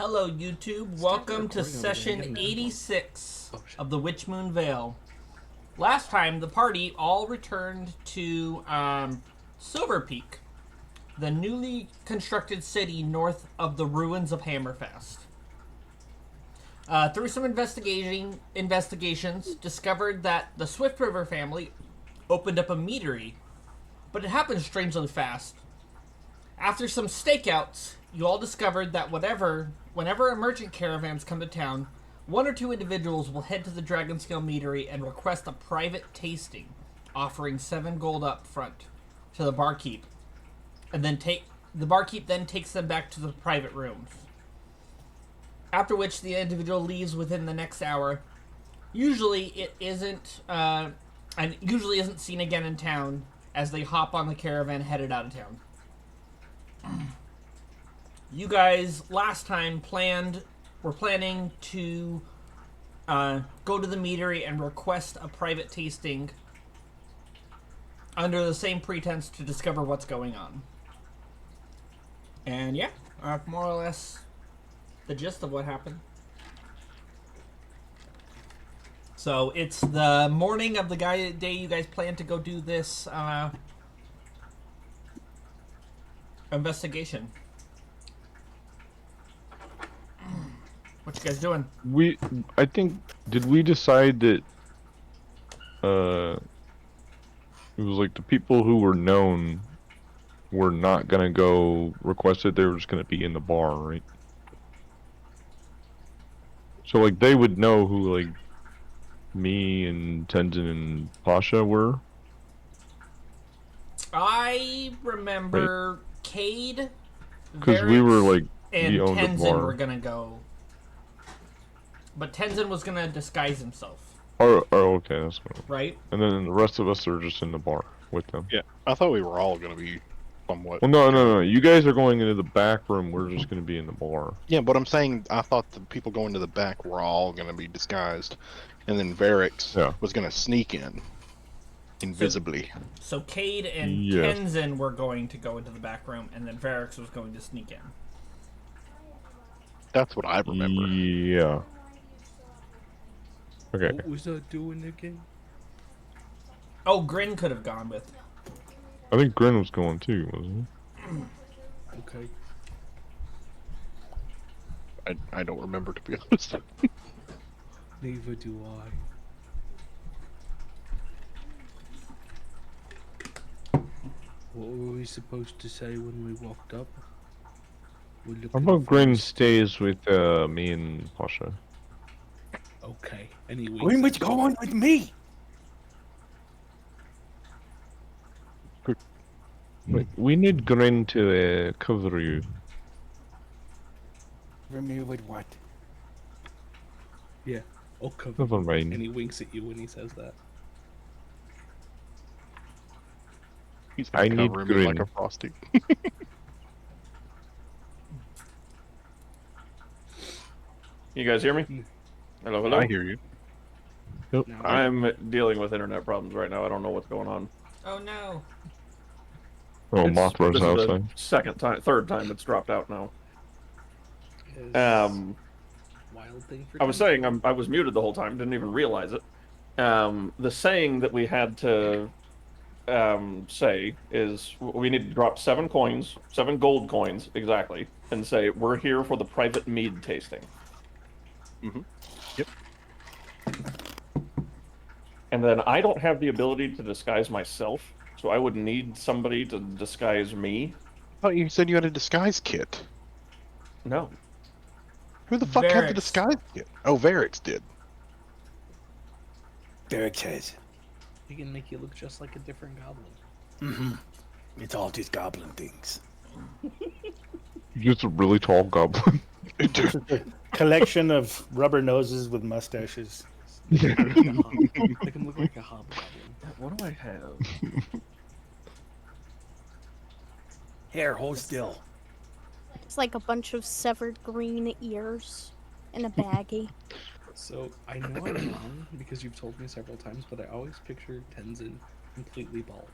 Hello, YouTube. Welcome to session 86 of the Witch Moon Vale. Last time, the party all returned to Silver Peak, the newly constructed city north of the ruins of Hammerfest. Through some investigations, discovered that the Swift River family opened up a meadery, but it happened strangely fast. After some stakeouts, you all discovered that whenever a merchant caravans come to town, one or two individuals will head to the Dragonscale Meadery and request a private tasting, offering 7 gold up front to the barkeep, and then the barkeep then takes them back to the private rooms. After which the individual leaves within the next hour. Usually it isn't, and usually isn't seen again in town as they hop on the caravan headed out of town. You guys last time were planning to go to the meadery and request a private tasting under the same pretense to discover what's going on. And yeah, more or less the gist of what happened. So it's the morning of the day you guys plan to go do this investigation. What you guys doing? I think, did we decide that it was like the people who were known were not gonna go request it, they were just gonna be in the bar, right? So like they would know who like me and Tenzin and Pasha were? I remember Cade, Because we were like and we owned a Tenzin bar. were gonna go, but Tenzin was gonna disguise himself. Oh, okay, that's what. Right. And then the rest of us are just in the bar with them. Yeah, I thought we were all going to be somewhat. Well, no. You guys are going into the back room. We're just going to be in the bar. Yeah, but I'm saying I thought the people going to the back were all going to be disguised, and then Varix was going to sneak in invisibly. So Cade and Tenzin were going to go into the back room, and then Varix was going to sneak in. That's what I remember. Yeah. Okay. What was I doing again? Oh, Grin could have gone with. I think Grin was going too, wasn't he? Okay. I don't remember, to be honest. Neither do I. What were we supposed to say when we walked up? How about Grin stays with me and Pasha? Okay. Anyway. Grin was going with me. Wait, we need Grin to cover you. Cover me with what? Yeah. I'll cover. Never mind. And he winks at you when he says that. He's I gonna need cover me Grin. like a frosty. You guys hear me? Hello, hello. I hear you. Yep. Now, I'm dealing with internet problems right now. I don't know what's going on. Oh no. Oh, This Mothra's is the outside. third time it's dropped out now. is wild thing for I was saying I was muted the whole time. Didn't even realize it. The saying that we had to say is we need to drop 7 coins, 7 gold coins exactly, and say we're here for the private mead tasting. Yep. And then I don't have the ability to disguise myself, so I would need somebody to disguise me. I thought you said you had a disguise kit. No. Who the fuck had the Varix. disguise kit? Oh, Varix did. Derek says. He can make you look just like a different goblin. Mm-hmm. It's all just goblin things. Just a really tall goblin. Collection of rubber noses with mustaches. Make him look like a hobgoblin. What do I have? Here, hold still. It's like a bunch of severed green ears in a baggie. So, I know I'm wrong because you've told me several times, but I always pictured Tenzin completely bald.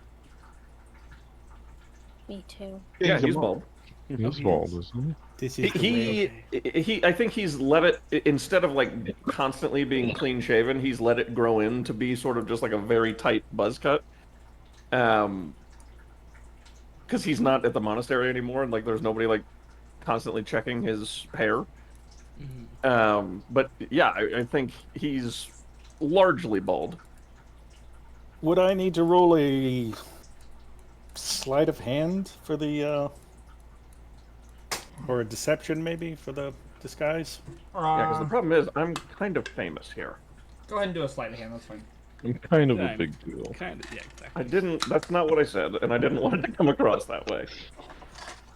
Me too. Yeah, He's a he's monk. bald. He's bald, isn't This is the way. He I think he's let it instead of like constantly being clean shaven, he's let it grow in to be sort of just like a very tight buzz cut. Because he's not at the monastery anymore, and like there's nobody like constantly checking his hair. But yeah, I think he's largely bald. Would I need to roll a sleight of hand for the, or a deception maybe for the disguise? Yeah, because the problem is I'm kind of famous here. Go ahead and do a sleight of hand. That's fine. he? I'm kind of Yeah, a big deal. Kind of, yeah, exactly. I didn't. That's not what I said, and I didn't want it to come across that way.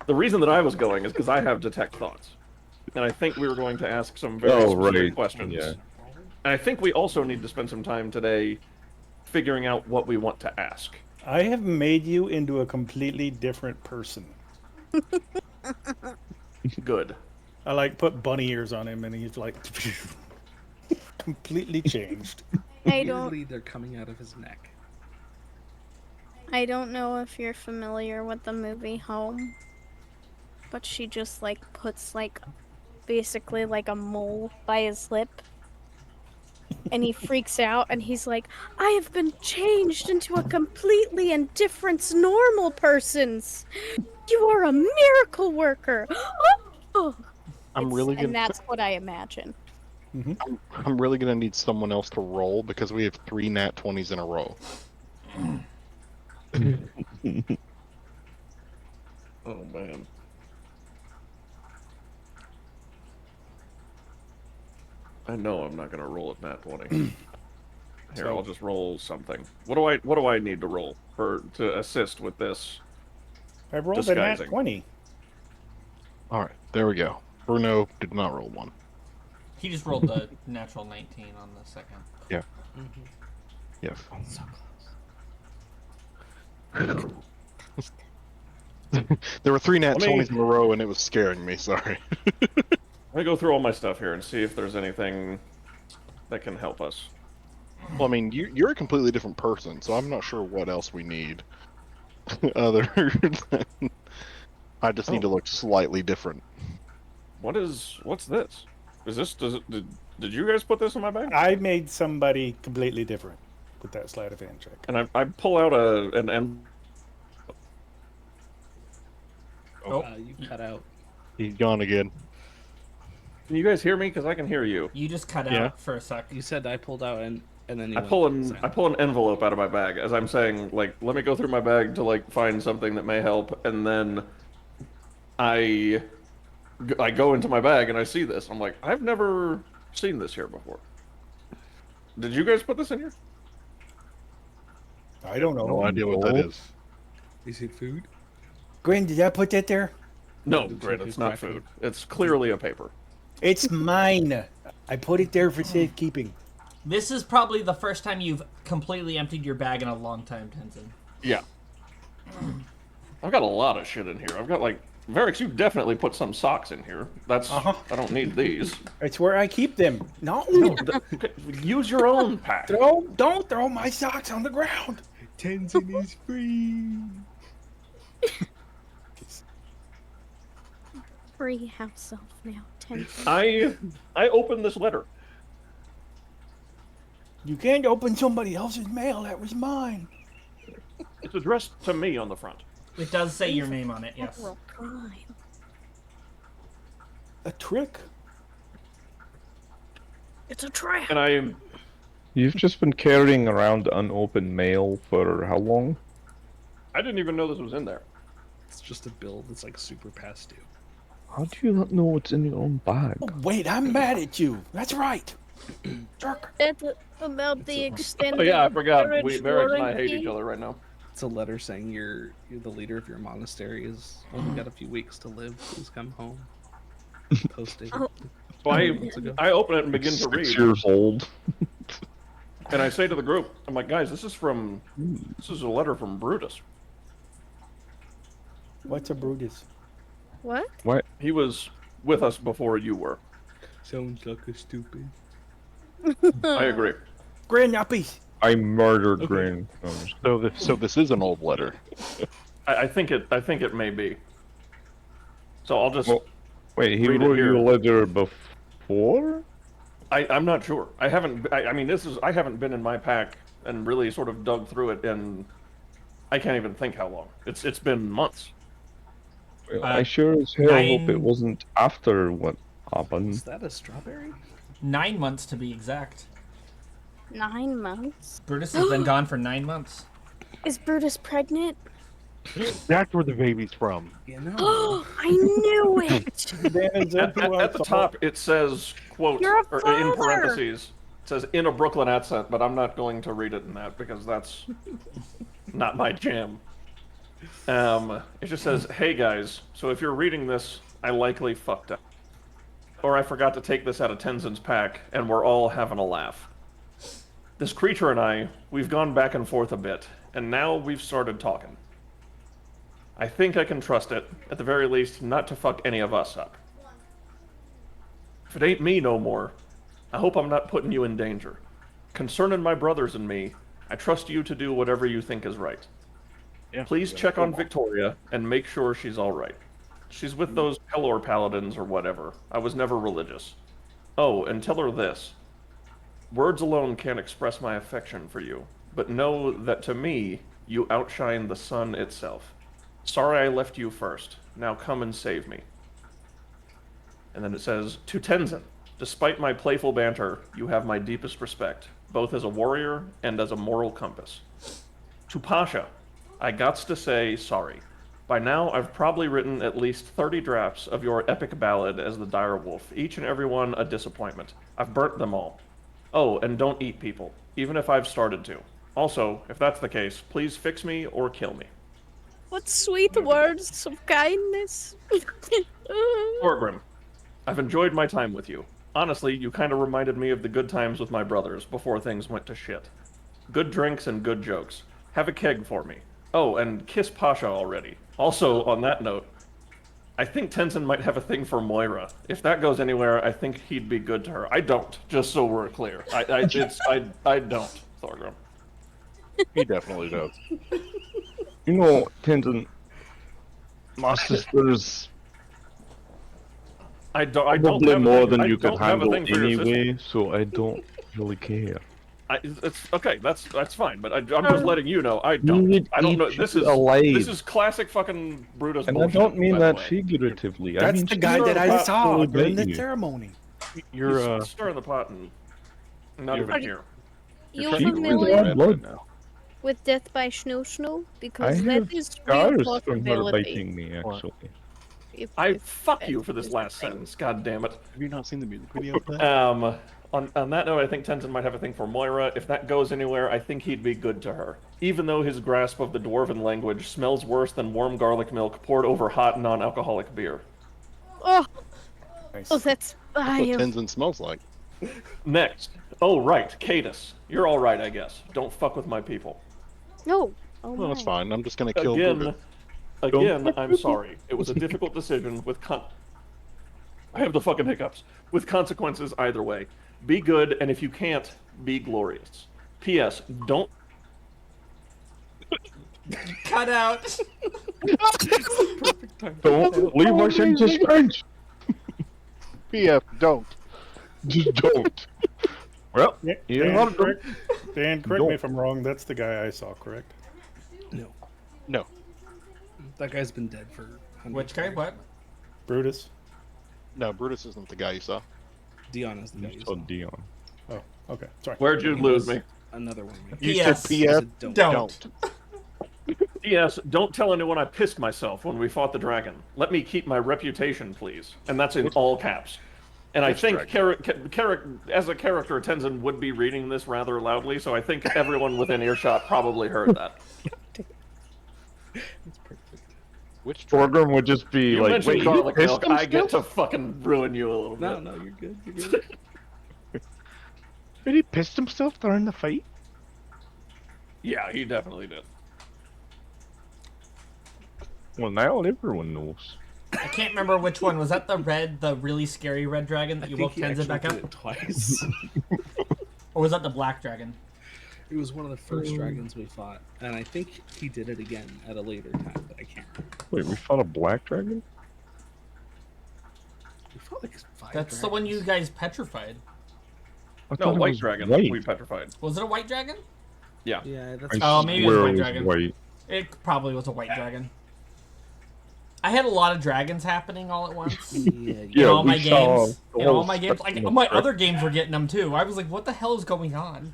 The reason that I was going is because I have detect thoughts, and I think we were going to ask some very specific questions. Yeah. And I think we also need to spend some time today figuring out what we want to ask. I have made you into a completely different person. Good. I like put bunny ears on him and he's like completely changed. I don't. Weirdly, they're coming out of his neck. I don't know if you're familiar with the movie Home, but she just like puts like basically like a mole by his lip. And he freaks out and he's like, I have been changed into a completely indifferent normal person's. You are a miracle worker. Oh. And that's what I imagine. I'm really gonna need someone else to roll because we have 3 nat 20s in a row. Oh man. I know I'm not gonna roll a nat 20. Here, I'll just roll something. What do I need to roll to assist with this? I rolled a Disguising. nat 20. All right, there we go. Bruno did not roll one. He just rolled the natural 19 on the second. Yeah. Yes. There were 3 nat 20s in a row, and it was scaring me. Sorry. Let me go through all my stuff here and see if there's anything that can help us. Well, I mean, you're a completely different person, so I'm not sure what else we need. Other than I just need to look slightly different. What's this? Did you guys put this in my bag? I made somebody completely different with that sleight of hand check. And I pull out an You cut out. He's gone again. Can you guys hear me? Because I can hear you. You just cut Yeah. out for a sec. You said I pulled out and then you I pull an envelope out of my bag as I'm saying, like, let me go through my bag to like find something that may help, and then I go into my bag and I see this. I'm like, I've never seen this here before. Did you guys put this in here? I don't know. No idea what that is. Is it food? Gwen, did I put that there? No, Looks great. like It's you're not cracking. food. It's clearly a paper. It's mine. I put it there for safekeeping. This is probably the first time you've completely emptied your bag in a long time, Tenzin. Yeah. I've got a lot of shit in here. I've got like Varix, you definitely put some socks in here. That's I don't need these. It's where I keep them. No. Use your own pack. Don't throw my socks on the ground. Tenzin is free. Free house elf now, Tenzin. I opened this letter. You can't open somebody else's mail. That was mine. It's addressed to me on the front. It does say your name on it, yes. Oh, God. A trick. It's a trap. And You've just been carrying around unopened mail for how long? I didn't even know this was in there. It's just a bill that's like super past due. How do you not know what's in your own bag? Oh, wait, I'm mad at you. That's right. Jerk. That's about the extended. Oh yeah, I forgot. marriage Varix and I hate warranty. each other right now. It's a letter saying you're the leader of your monastery is only got a few weeks to live. Please come home. Posted. Oh. So I open it and begin to read. 6 years old. And I say to the group, I'm like, guys, this is a letter from Brutus. What's a Brutus? What? What? He was with us before you were. Sounds like a stupid. I agree. Grand Uppies. I murdered Grin. No, I'm just- So this is an old letter. I think it may be. So I'll just. Well, wait, he read it wrote you here. a letter before? I'm not sure. I haven't. I mean, I haven't been in my pack and really sort of dug through it, and I can't even think how long. It's been months. Well, I sure as hell hope it wasn't after what happened. Is that a strawberry? 9 months to be exact. 9 months? Brutus has been gone for 9 months. Is Brutus pregnant? That's where the baby's from. You know. I knew it! Dan, is that who I At the saw? top, it says, quote, You're a or in father! parentheses, it says in a Brooklyn accent, but I'm not going to read it in that because that's not my jam. It just says, hey guys, so if you're reading this, I likely fucked up. Or I forgot to take this out of Tenzin's pack, and we're all having a laugh. This creature and I, we've gone back and forth a bit, and now we've started talking. I think I can trust it, at the very least, not to fuck any of us up. If it ain't me no more, I hope I'm not putting you in danger. Concerning my brothers and me, I trust you to do whatever you think is right. Yeah. Please check on Victoria and make sure she's alright. She's with those Pelor paladins or whatever. I was never religious. Oh, and tell her this. Words alone can't express my affection for you, but know that to me, you outshine the sun itself. Sorry I left you first. Now come and save me. And then it says, to Tenzin, despite my playful banter, you have my deepest respect, both as a warrior and as a moral compass. To Pasha, I gots to say sorry. By now, I've probably written at least 30 drafts of your epic ballad as the dire wolf, each and every one a disappointment. I've burnt them all. Oh, and don't eat people, even if I've started to. Also, if that's the case, please fix me or kill me. What sweet words of kindness. Thorgrim, I've enjoyed my time with you. Honestly, you kind of reminded me of the good times with my brothers before things went to shit. Good drinks and good jokes. Have a keg for me. Oh, and kiss Pasha already. Also, on that note, I think Tenzin might have a thing for Moira. If that goes anywhere, I think he'd be good to her. I don't, just so we're clear. I don't, Thorgrim. He definitely does. You know, Tenzin, my sister's I don't probably have a more thing- than I you could don't have a handle thing for your sister. anyway, so I don't really care. It's okay. That's fine. But I'm just letting you know. I don't. would I don't know. eat This you is alive. this is classic fucking Brutus And I bullshit. don't mean by the that way. figuratively. I That's mean, the guy sure, that I that's saw really during bait the you. ceremony. You're He's stirring the pot and not You're- even here. You trying to She really familiar was red blood. right now. with Death by Snoo? I Because have that is real scars from her possibility. biting me, actually. I fuck you for this last sentence. God damn it. Have you not seen the music video for that? On that note, I think Tenzin might have a thing for Moira. If that goes anywhere, I think he'd be good to her. Even though his grasp of the dwarven language smells worse than warm garlic milk poured over hot non-alcoholic beer. Oh, Nice. oh, that's That's what Tenzin smells like. Next. Oh, right. Cadus. You're alright, I guess. Don't fuck with my people. no. Oh Well, that's my. fine. I'm just gonna kill Brutus. Again, I'm sorry. It was a difficult decision with I have the fucking hiccups. With consequences either way. Be good, and if you can't, be glorious. P.S. Don't... Cut out. Don't leave us in suspense. PF, don't. Just don't. Well, Yeah, you Dan, know, correct, Dan, correct me Don't. if I'm wrong. That's the guy I saw, correct? No. No. That guy's been dead for hundreds Which guy? of years. What? Brutus. No, Brutus isn't the guy you saw. Dion is the guy. you you saw saw. Dion. Oh, okay. Sorry. Where'd you He lose was me? Another one. Maybe. You P.S. said He PF. said don't. Don't. P.S. Don't tell anyone I pissed myself when we fought the dragon. Let me keep my reputation, please. And that's in all caps. And I Which think as a character, Tenzin would be reading this rather loudly, so I think everyone within earshot probably heard that. That's perfect. Which dragon? Thorgrim would just be You like, mentioned wait, garlic he milk. pissed I get himself? to fucking ruin you a little No, bit. no, you're good. You're good. Did he piss himself during the fight? Yeah, he definitely did. Well, now everyone knows. I can't remember which one. Was that the really scary red dragon that you woke Tenzin back up? did it twice. Or was that the black dragon? It was one of the first dragons we fought, and I think he did it again at a later time, but I can't remember. Wait, we fought a black dragon? fought like 5 That's the one you dragons. guys petrified. I No, thought it white was dragon. white. We petrified. Was it a white dragon? Yeah. Yeah, that's I Oh, what maybe it was a swear white it was dragon. white. It probably was a white dragon. I had a lot of dragons happening all at once. In Yeah, all we my saw games. the In all whole my games. spectrum Like, of my threat. other games were getting them too. I was like, what the hell is going on?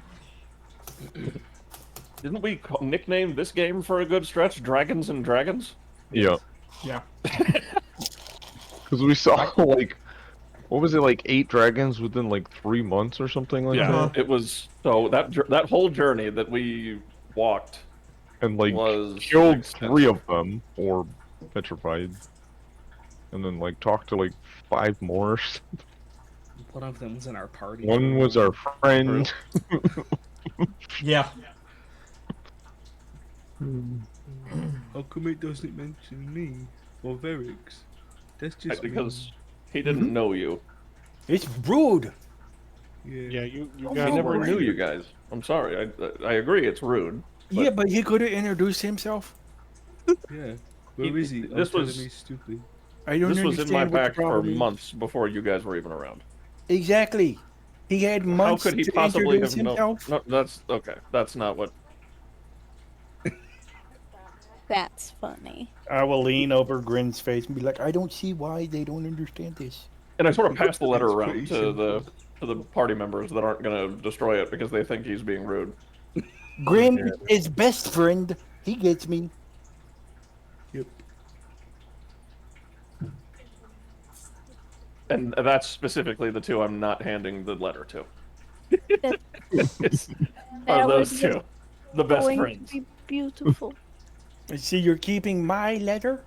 Didn't we nickname this game for a good stretch Dragons and Dragons? Yeah, Yeah. because we saw like, what was it, like 8 dragons within like 3 months or something like Yeah, that, it was. So that whole journey that we walked and like was killed extensive. 3 of them or petrified, and then like talked to like 5 more. one of them was in our party. One was our friend. Yeah. How come it doesn't mention me or Verix? That's just Because he didn't know you. It's rude. Yeah, you Oh, guys I never were knew you guys. I'm sorry. I agree. It's rude. Yeah, but he could have introduced himself. Yeah. He- Where is he? this Telling was- me stupid. I don't This was understand in my what the back for problem is. months before you guys were even around. Exactly. He had How months could he to possibly introduce have known? himself. No, that's okay. That's not what. That's funny. I will lean over Grin's face and be like, I don't see why they don't understand this. And I sort of passed the letter It's around pretty to the party members that aren't going to destroy it because they think he's being rude. Grin is best friend. He gets me. Yep. And that's specifically the two I'm not handing the letter to. It's That those was two, the best going friends. to be beautiful. I see you're keeping my letter.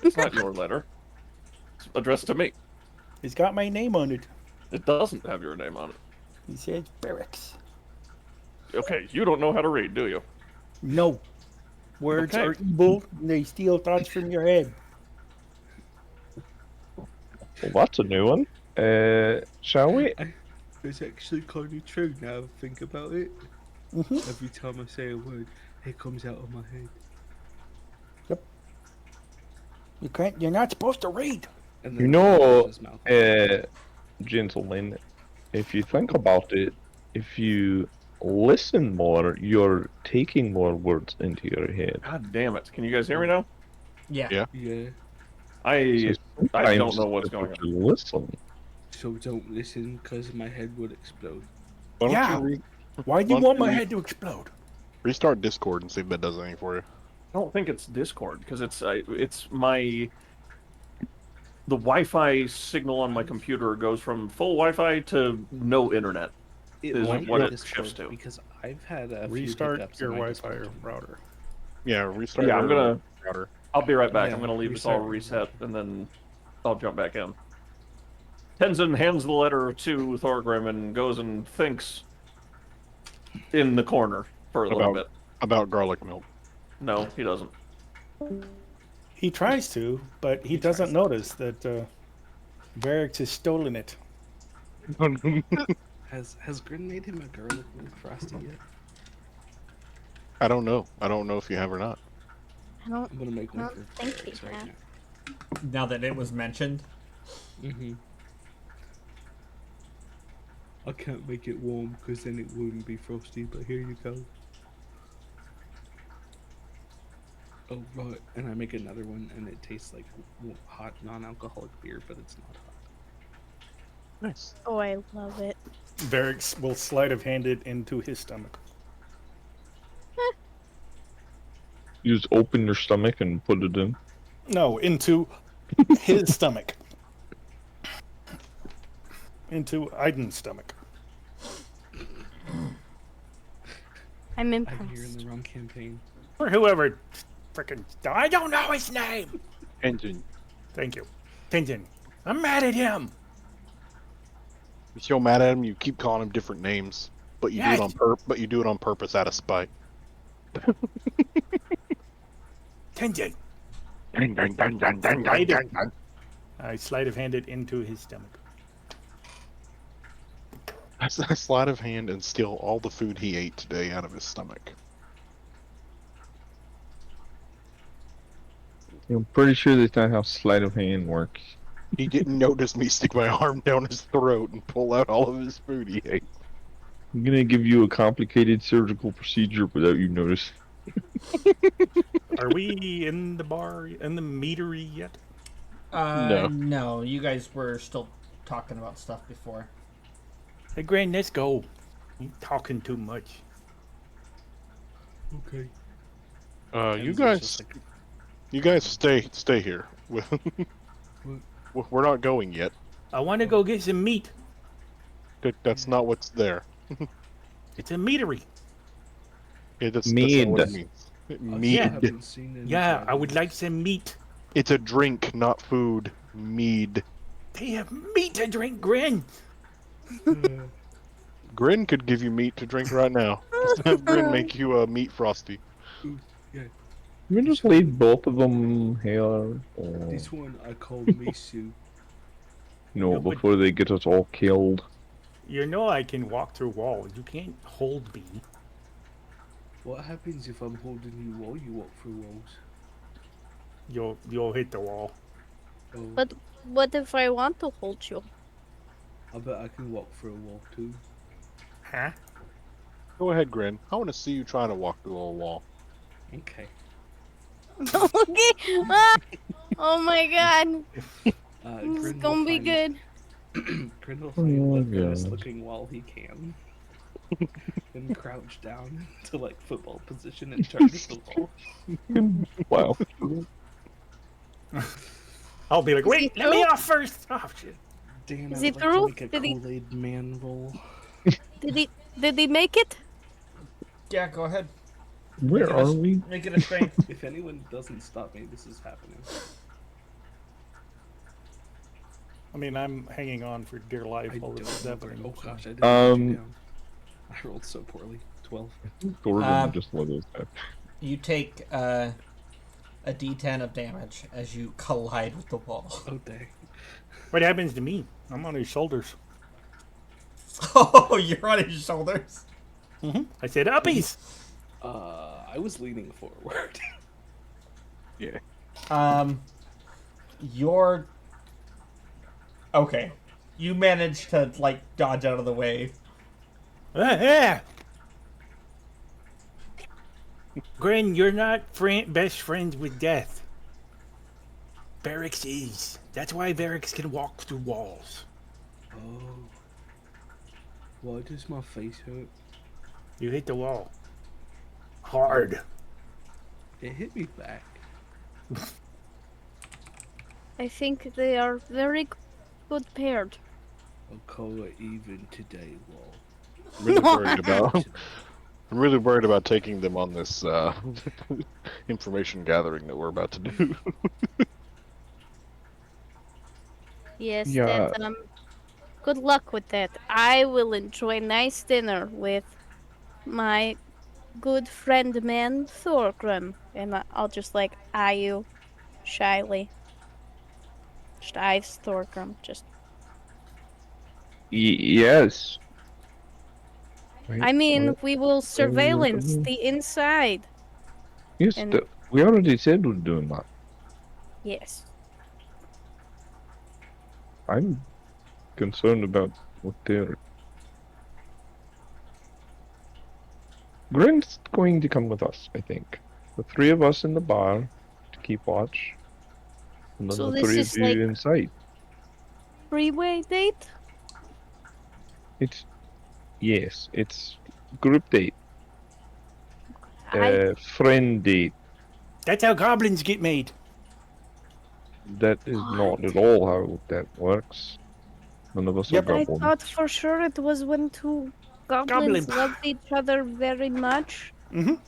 It's not your letter. It's addressed to me. It's got my name on it. It doesn't have your name on it. He says barracks. Okay, you don't know how to read, do you? No. Words Okay. are evil. And they steal thoughts from your head. Well, that's a new one. Shall we? It's actually kind of true now I think about it. Mhm. Every time I say a word, it comes out of my head. You can't. You're not supposed to read. And You then know, it comes his mouth. Gentlemen, if you think about it, if you listen more, you're taking more words into your head. God damn it! Can you guys hear me now? Yeah. Yeah. Yeah. I Sometimes don't know what's it's going better to listen. So don't listen, cause my head would explode. Why don't Yeah. you Why do you Why want don't my you- head to explode? restart Discord and see if that does anything for you? I don't think it's Discord because it's my the Wi-Fi signal on my computer goes from full Wi-Fi to no internet. It Is might what be it Discord, shifts to. because I've had a few Restart hiccups your in my Wi-Fi Discord. router. Yeah, restart. Yeah, I'm your gonna. router. I'll be right back. Yeah, I'm gonna leave this all reset and then I'll jump back in. Tenzin hands the letter to Thorgrim and goes and thinks in the corner for a little bit. About garlic milk. No, he doesn't. He tries to, but he doesn't notice that Varix has stolen it. Has Grin made him a garlic milk frosty yet? I don't know. I don't know if you have or not. I don't. I'm gonna make one I for don't think he Felix right has. now. Now that it was mentioned. Mm-hmm. I can't make it warm because then it wouldn't be frosty, but here you go. Oh, right. And I make another one and it tastes like hot non-alcoholic beer, but it's not hot. Nice. Oh, I love it. Varix will sleight of hand it into his stomach. You just open your stomach and put it in. No, into his stomach. Into Aiden's stomach. I'm I'm here in impressed. the wrong campaign. Or whoever freaking. I don't know his name! Engine. Thank you. Tintin. I'm mad at him! You're so mad at him, you keep calling him different names, but you do it on But you do it on purpose out of spite. Tintin. I sleight of hand it into his stomach. I sleight of hand and steal all the food he ate today out of his stomach. I'm pretty sure that's not how sleight of hand works. He didn't notice me stick my arm down his throat and pull out all of his food he ate. I'm gonna give you a complicated surgical procedure without you noticing. Are we in the bar, in the meadery yet? No. No, you guys were still talking about stuff before. Hey, Gran, let's go. You talking too much. Okay. You Enzo's guys, just like, stay here. We're not going yet. I want to go get some meat. That's not what's there. It's a meadery. Yeah, that's not what it Mead. means. I Mead. haven't seen any Yeah, I would dragons. like some meat. It's a drink, not food. Mead. They have meat to drink, Gran. Grin could give you meat to drink right now. Just have Grin make you a meat frosty. We just leave both of them here. Or... This one I call Misu. No, No, but- before they get us all killed. You know I can walk through walls. You can't hold me. What happens if I'm holding you while you walk through walls? You'll hit the wall. Oh, But what if I want to hold you? I bet I can walk through a wall too. Huh? Go ahead, Grin. I want to see you trying to walk through a wall. Okay. Okay. Ah! Oh my god. This is Grin gonna will be find- good. Grin will Oh find my the best gosh. looking wall he can. And crouch down to like football position and target the wall. Wow. I'll be like, Is wait, he let me through? off first. Oh shit. Damn, Is I he would like to through? make a Did he- Kool-Aid man roll. Did he make it? Yeah, go ahead. Where Make it a- are we? Make it a strength. If anyone doesn't stop me, this is happening. I mean, I'm hanging on for dear life I while this is don't know. happening. Oh so. gosh, I didn't put you Um, down. I rolled so poorly. 12. Gordon just let us have. You take a D10 of damage as you collide with the wall. Oh dang. What happens to me? I'm on his shoulders. Oh, you're on his shoulders. I said, uppies! I was leaning forward. You're okay. You managed to like dodge out of the way. Ah. Grin, you're not best friends with death. Varix is. That's why Varix can walk through walls. Oh. Why does my face hurt? You hit the wall. Hard. It hit me back. I think they are very good paired. I'll call it even today, wall. I'm really worried about. I'm really worried about taking them on this information gathering that we're about to do. Yes, Yeah. that good luck with that. I will enjoy nice dinner with my good friend man Thorgrim. And I'll just like eye you shyly. Just eyes Thorgrim. Just Yes. I mean we will surveillance the inside. Yes, and- we already said we're doing that. Yes. I'm concerned about what they're. Grin's going to come with us, I think. The three of us in the bar to keep watch. And then So the this three is of you like- inside. Freeway date? Yes, it's group date. I Friend date. That's how goblins get made. That is not at all how that works. None of us Yep. are I goblins. thought for sure it was when two goblins loved each other very much. And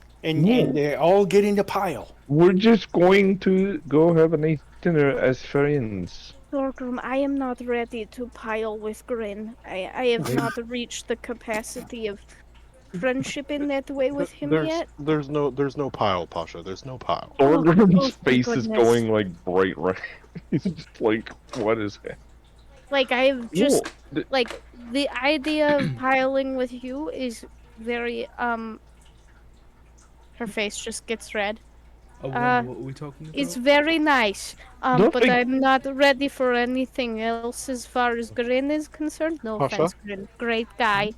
No. they all get in the pile. We're just going to go have a nice dinner as friends. Thorgrim, I am not ready to pile with Grin. I have not reached the capacity of friendship in that way with him yet. There's no pile, Pasha. There's no pile. Thorgrim's oh, thank face is goodness. going like bright red. He's just like, what is that? Like, I have just, No, th- like, the idea of piling with you is very, her face just gets red. I wonder what we're talking about. It's very nice. But Nothing. I'm not ready for anything else as far as Grin is concerned. No Pasha? offense, Grin. Great guy.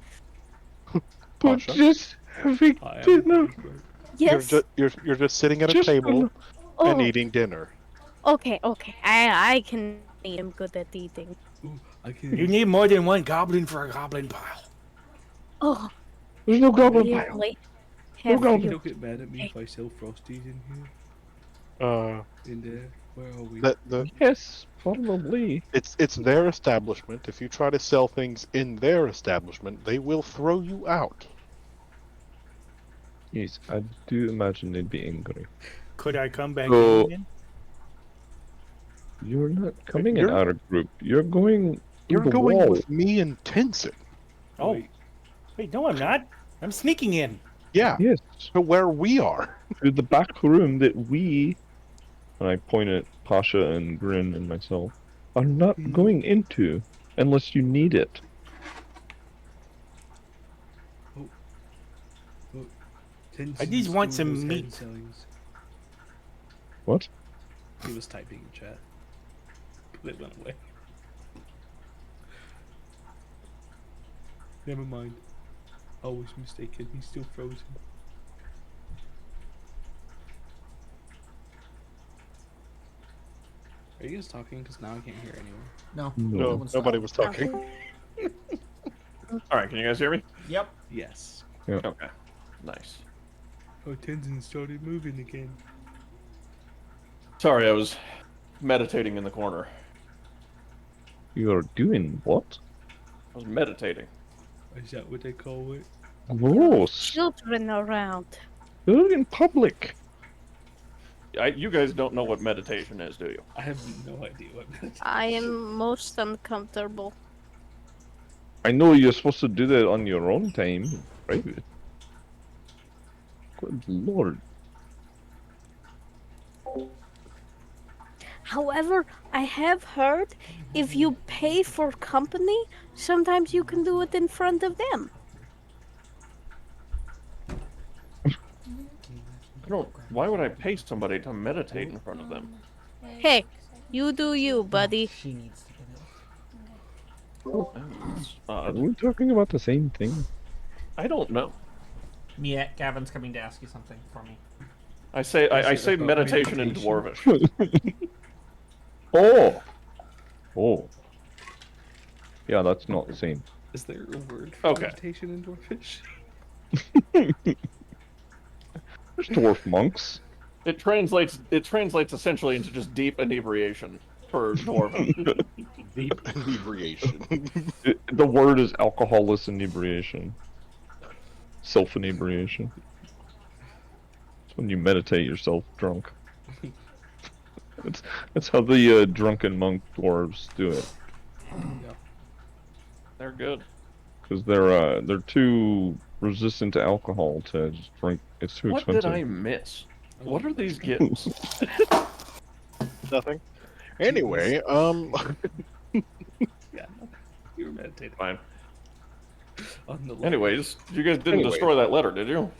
We're Pasha? just having I am dinner. pretty great. Yes. You're just sitting at a Just table and Oh, eating dinner. okay. I can eat. I'm good at eating. Ooh, I You can. need more than one goblin for a goblin pile. Oh, There's no goblin pile. really? No Have goblin. you? Don't get mad at me if I sell frosties in here. Uh, In there. Where are we? the Yes, probably. it's their establishment. If you try to sell things in their establishment, they will throw you out. Yes, I do imagine they'd be angry. Could I come back So- in again? You're not coming in You're- our group. You're going You're through the going wall. with me and Tenson. Oh, Wait. wait, no, I'm not. I'm sneaking in. Yeah, Yes, to where we are. through the back room that we, and I point at Pasha and Grin and myself, are not going into unless you need it. Tenson's just want doing some those meat. hand signs. What? He was typing in chat. But it went away. Never mind. I was mistaken. He's still frozen. Are you guys talking? Because now I can't hear anyone. No. No, one's nobody talking. was talking. All right, can you guys hear me? Yep. Yes. Okay. Nice. Oh, Tenzin started moving again. Sorry, I was meditating in the corner. You're doing what? I was meditating. Is that what they call it? Gross. Children around. You're in public. You guys don't know what meditation is, do you? I have no idea what meditation I am most uncomfortable. I know you're supposed to do that on your own time, in private. Good lord. However, I have heard if you pay for company, sometimes you can do it in front of them. I don't. Why would I pay somebody to meditate in front of them? Hey, you do you, buddy. She needs to get it. Oh, that's Are odd. we talking about the same thing? I don't know. Mia, Gavin's coming to ask you something for me. I say Is it about meditation in meditation? Dwarvish. Oh! Oh. Yeah, that's not the same. Is there a word for Okay. meditation in Dwarfish? There's dwarf monks. It translates essentially into just deep inebriation for Dwarven. Deep inebriation. The word is alcoholless inebriation. Self-inebriation. It's when you meditate yourself drunk. That's how the drunken monk dwarves do it. They're good. Because they're too resistant to alcohol to just drink. It's too What expensive. did I miss? What are these gifts? Nothing. Anyway, Yeah, you were meditating Fine. on the. Anyways, you guys didn't destroy that letter, did you?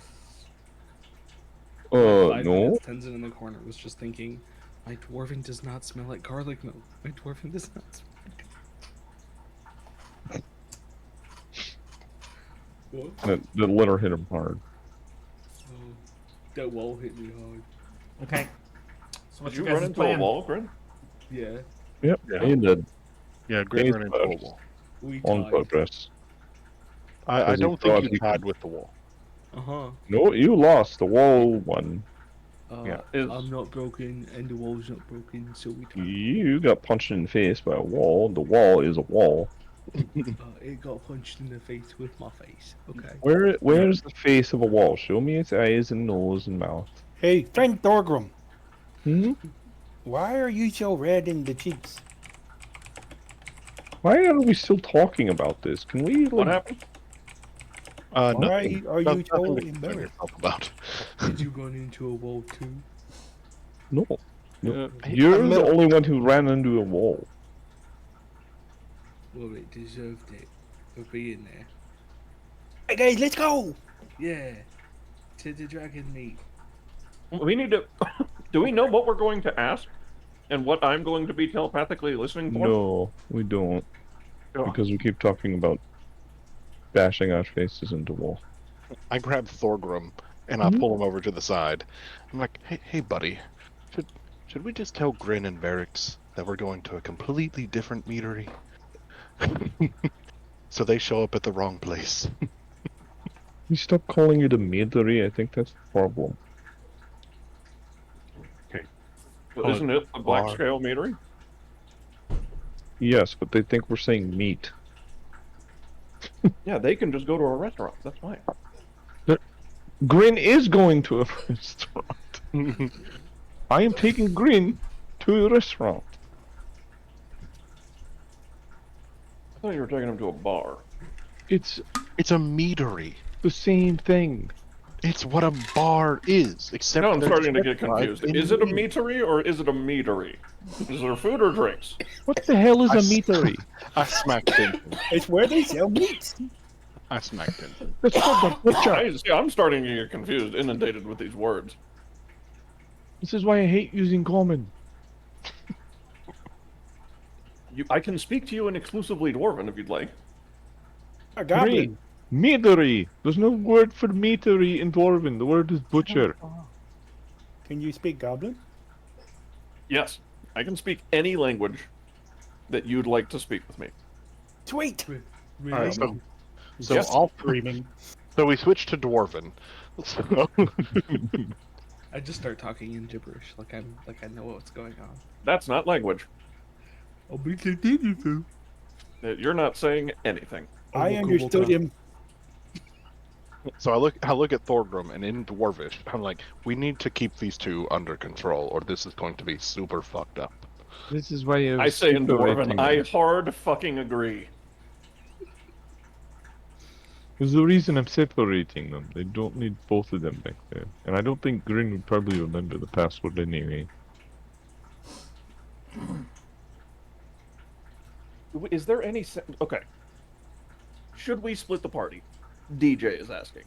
No. Tenzin in the corner was just thinking, my dwarven does not smell like garlic milk. My dwarven does not smell like. What? The letter hit him hard. Oh, that wall hit me hard. Okay. So what's Did you your run guys' into plan? a wall, Grin? Yeah, Yep, Yeah. he did. yeah, Grin ran into a First. wall. we On tied. progress. I Because he don't thought think he you tied with the wall. Uh-huh. No, you lost. The wall won. Yeah. I'm not broken, and the wall's not broken, so we tied. You got punched in the face by a wall. The wall is a wall. It got punched in the face with my face. Okay. Where's the face of a wall? Show me its eyes and nose and mouth. Hey, friend Thorgrim, Hmm? why are you so red in the cheeks? Why are we still talking about this? Can we What like, happened? Why Nothing. are you Nothing so to concern embarrassed? yourself about. Did you run into a wall too? No. I You're the meant- only one who ran into a wall. Well, it deserved it for being there. Hey guys, let's go! Yeah. To the dragon meat. We need to. Do we know what we're going to ask? And what I'm going to be telepathically listening for? No, we don't. Because we keep talking about bashing our faces into wall. I grab Thorgrim and I pull him over to the side. I'm like, hey, buddy, should we just tell Grin and Varix that we're going to a completely different meadery? So they show up at the wrong place. We stop calling it a meadery. I think that's a problem. Well, isn't it a black bar. scale metery? Yes, but they think we're saying meat. Yeah, they can just go to a restaurant. That's fine. Grin is going to a restaurant. I am taking Grin to a restaurant. I thought you were taking him to a bar. It's It's a meadery. the same thing. It's what a bar is, except Now I'm they're starting to get specified confused. in Is it a meat. meatery or is it a meatery? Is there food or drinks? What the hell is I a s- meatery? I smacked him. It's where they sell meat. I smacked him. That's called a butcher. I'm starting to get confused, inundated with these words. This is why I hate using common. I can speak to you in exclusively Dwarven if you'd like. A goblin. Meadery. There's no word for meatery in Dwarven. The word is butcher. Can you speak goblin? Yes, I can speak any language that you'd like to speak with me. Sweet. All right, so Yes. all Screaming. so we switched to Dwarven. So, I just start talking in gibberish, like I know what's going on. That's not language. I'll be continued. You're not saying anything. I understood him. so I look at Thorgrim, and in Dwarvish, I'm like, we need to keep these two under control, or this is going to be super fucked up. This is why I say in Dwarven, separating I them. hard fucking agree. There's the reason I'm separating them. They don't need both of them back there. And I don't think Grin would probably remember the password anyway. Is there any... Okay. Should we split the party? DJ is asking.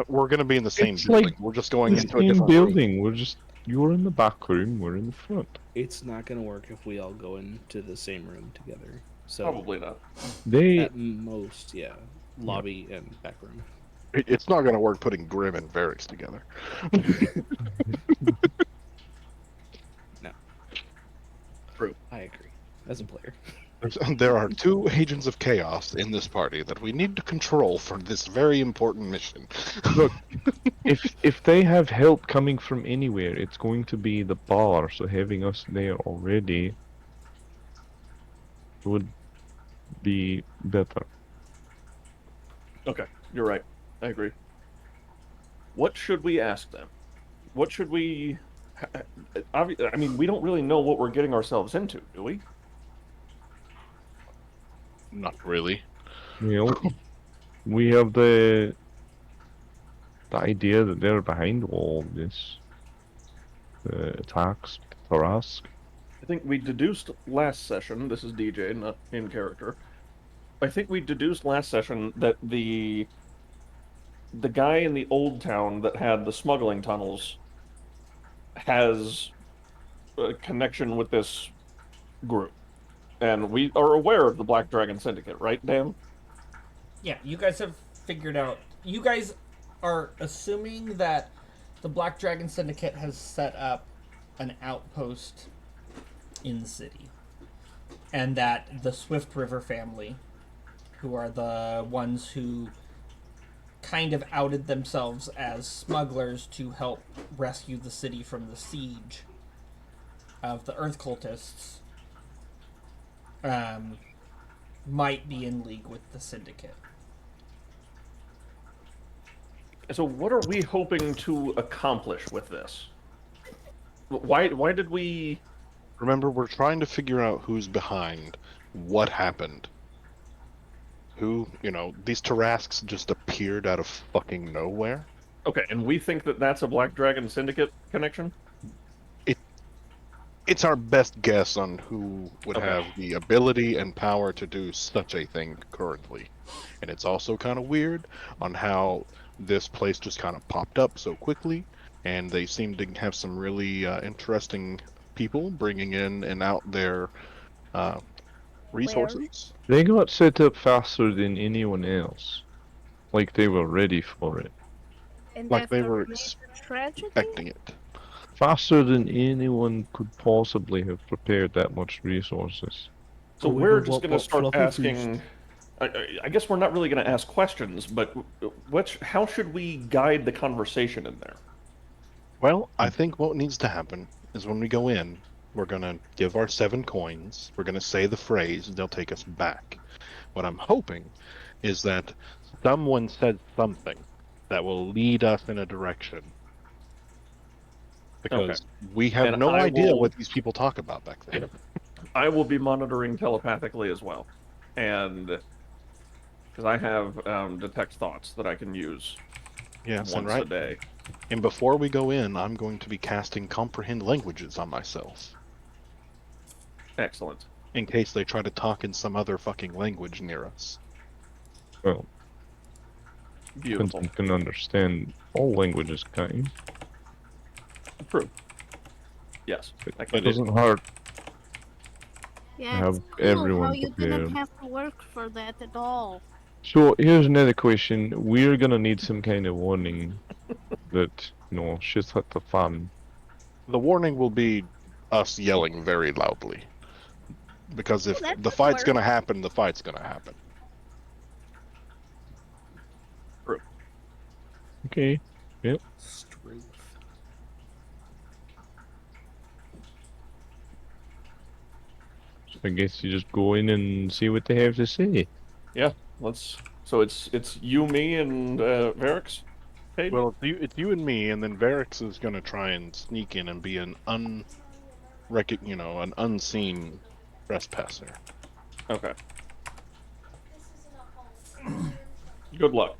We're going to be in the same It's building. like We're just going The into a same different building. We're just... You're in the back room, we're in the front. It's not gonna work if we all go into the same room together. So Probably not. They... at most, yeah, lobby and back room. It's not going to work putting Grim and Varix together. True, I agree. As a player, There are two agents of chaos in this party that we need to control for this very important mission. Look, if they have help coming from anywhere, it's going to be the bar, so having us there already would be better. Okay, you're right. I agree. What should we ask them? What should we... I mean, we don't really know what we're getting ourselves into, do we? Not really. You know, we have the idea that they're behind all this. The attacks, Tarask. I think we deduced last session, this is DJ, not in character. I think we deduced last session that the guy in the old town that had the smuggling tunnels has a connection with this group. And we are aware of the Black Dragon Syndicate, right, Dan? Yeah, you guys have figured out. You guys are assuming that the Black Dragon Syndicate has set up an outpost in the city. And that the Swift River family, who are the ones who kind of outed themselves as smugglers to help rescue the city from the siege of the Earth Cultists, might be in league with the Syndicate. So what are we hoping to accomplish with this? Why did we... Remember, we're trying to figure out who's behind what happened. Who, these Tarasks just appeared out of fucking nowhere. Okay, and we think that that's a Black Dragon Syndicate connection? It's our best guess on who would Okay. have the ability and power to do such a thing currently. And it's also kind of weird on how this place just kind of popped up so quickly. and they seem to have some really interesting people bringing in and out their resources. They got set up faster than anyone else. Like they were ready for it. And Like they after were a major tragedy? expecting it. Faster than anyone could possibly have prepared that much resources. So we we're will just what- going to what start Fluffy asking. I guess we're not really going to ask questions, but how should we guide the conversation in there? Well, I think what needs to happen is when we go in, we're going to give our 7 coins. We're going to say the phrase, and they'll take us back. What I'm hoping is that someone says something that will lead us in a direction. Okay. Because we have And no I idea will- what these people talk about back there. I will be monitoring telepathically as well, and because I have detect thoughts that I can use Yes, and once a right. day. And before we go in, I'm going to be casting comprehend languages on myself. Excellent. In case they try to talk in some other fucking language near us. Well, Beautiful. Quentin can understand all languages, can't you? True. Yes, I It can. doesn't hurt Yeah, to it's have cool how everyone you prepared. didn't have to work for that at all. So here's another question. We're gonna need some kind of warning that, shit's hit the fan. The warning will be us yelling very loudly. Because if that the could fight's work. gonna happen, the fight's gonna happen. Okay. Yep. Strength. So I guess you just go in and see what they have to say. Yeah, let's. So it's you, me, and Varix. Paige? Well, it's you and me, and then Varix is gonna try and sneak in and be an an unseen trespasser. Okay. Good luck,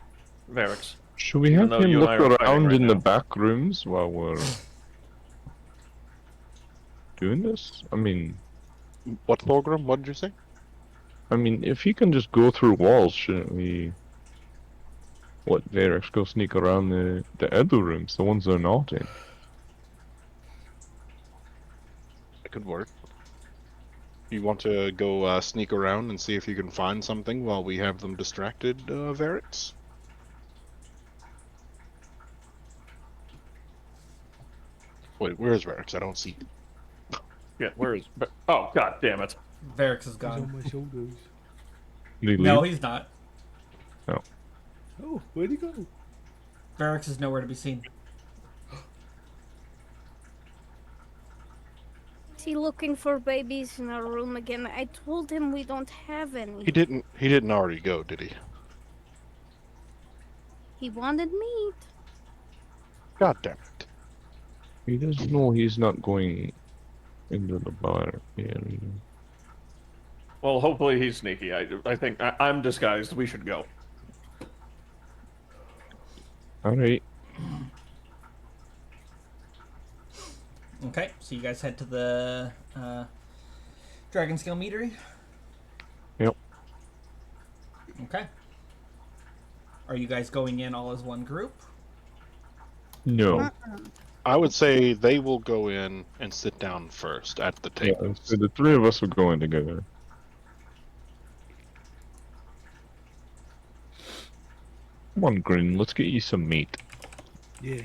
Varix. Should we Even have though him you and look I are fighting around right in the now. back rooms while we're doing this? I mean, What program? What did you say? if he can just go through walls, shouldn't we let Varix go sneak around the other rooms, the ones they're not in? It could work. You want to go sneak around and see if you can find something while we have them distracted, Varix? Wait, where is Varix? I don't see. Yeah, where is? Oh, god damn it! Varix is He's gone. on my shoulders. Did he No, leave? he's not. Oh, where'd he go? Varix is nowhere to be seen. Is he looking for babies in our room again? I told him we don't have any. He didn't already go, did he? He wanted meat. God damn it. He doesn't know he's not going into the bar area. Well, hopefully he's sneaky. I think I'm disguised. We should go. Alright. Okay, so you guys head to the Dragon Scale Meadery? Yep. Okay. Are you guys going in all as one group? No. I would say they will go in and sit down first at the Yeah, table. so the three of us are going together. Come on, Grin, let's get you some meat. Yeah.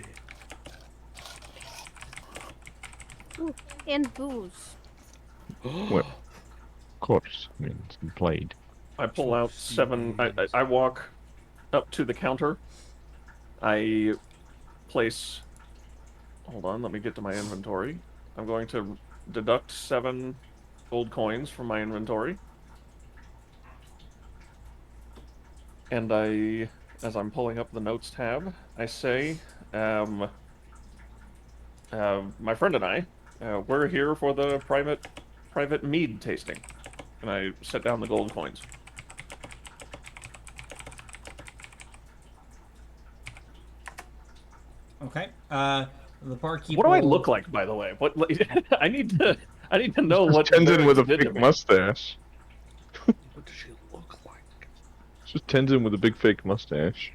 Ooh, and booze. Well, of course, it's implied. I pull out 7. I walk up to the counter. I place. Hold on, let me get to my inventory. I'm going to deduct 7 gold coins from my inventory. And as I'm pulling up the notes tab, I say, my friend and I, we're here for the private mead tasting. And I set down the gold coins. Okay. The barkeep. What do I will- look like, by the way? What I need to know Just what Tenzin with a Varix did to fake me. mustache. What does she look like? It's just Tenzin with a big fake mustache.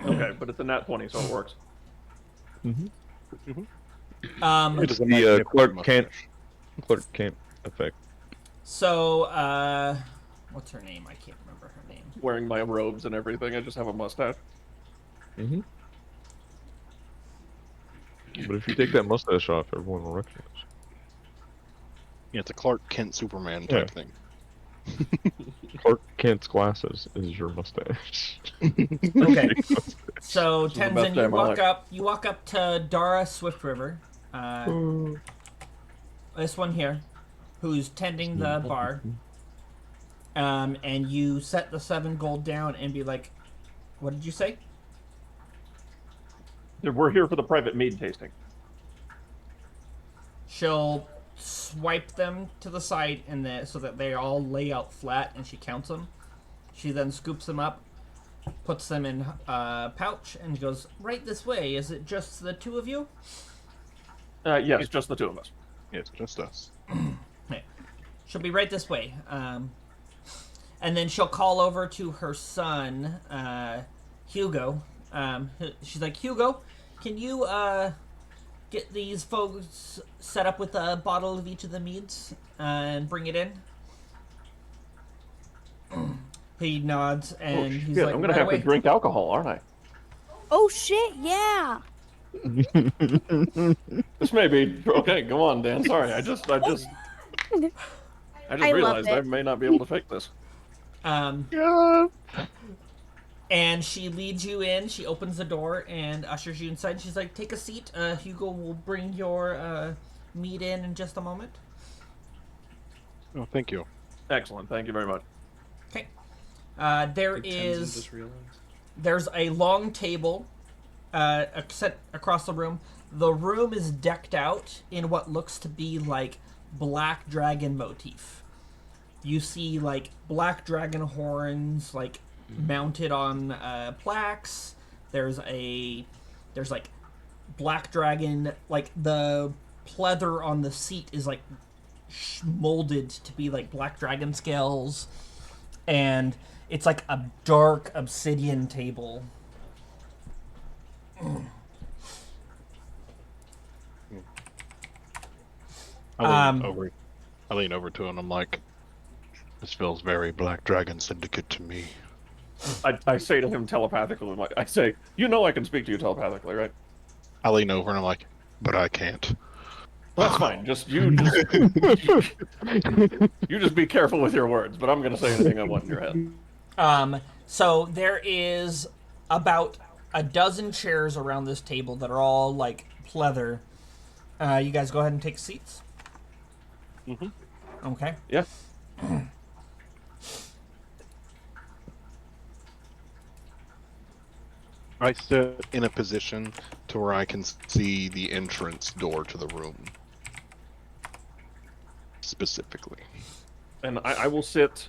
Okay, but it's a nat 20, so it works. Mm-hmm. It is a The magnificent Clark Kent effect. So, what's her name? I can't remember her name. Wearing my robes and everything, I just have a mustache. Mm-hmm. But if you take that mustache off, everyone will recognize you. Yeah, it's a Clark Kent Superman type thing. Clark Kent's glasses is your mustache. Okay. So This is the best Tenzin, day of my life. you walk up to Dara Swift River, this one here, who's tending the bar, and you set the 7 gold down and be like, what did you say? We're here for the private mead tasting. She'll swipe them to the side so that they all lay out flat, and she counts them. She then scoops them up, puts them in a pouch, and goes, right this way. Is it just the 2 of you? Yes, just the 2 of us. Yes, just us. Okay. She'll be right this way. And then she'll call over to her son, Hugo. She's like, Hugo, can you get these folks set up with a bottle of each of the meads and bring it in? He nods and he's like, I'm gonna have to drink alcohol, aren't I? Oh shit, yeah. This may be okay. Go on, Dan. Sorry, I just realized I may not be able to fake this. And she leads you in. She opens the door and ushers you inside. She's like, take a seat. Hugo will bring your meat in just a moment. Oh, thank you. Excellent. Thank you very much. Okay. Just realized. There's a long table set across the room. The room is decked out in what looks to be like black dragon motif. You see like black dragon horns like mounted on plaques. There's like black dragon, like the pleather on the seat is like molded to be like black dragon scales, and it's like a dark obsidian table. I lean over to him. I'm like, this feels very Black Dragon Syndicate to me. I say to him telepathically, I say, you know I can speak to you telepathically, right? I lean over and I'm like, but I can't. Well, that's fine. You just be careful with your words. But I'm gonna say anything I want in your head. So there is about a dozen chairs around this table that are all like pleather. You guys go ahead and take seats. Mm-hmm. Okay. Yeah. I sit in a position to where I can see the entrance door to the room. Specifically. And I will sit.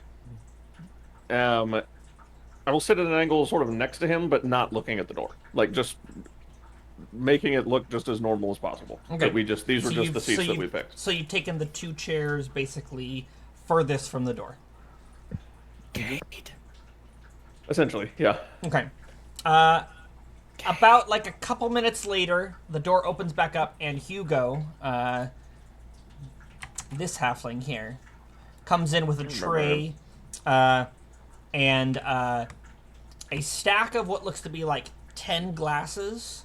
I will sit at an angle sort of next to him, but not looking at the door. Like just making it look just as normal as possible. Okay. These were just the seats that we picked. So you've taken the 2 chairs basically furthest from the door. Essentially, yeah. Okay. About like a couple minutes later, the door opens back up, and Hugo, this halfling here, comes in with a tray, and a stack of what looks to be like 10 glasses,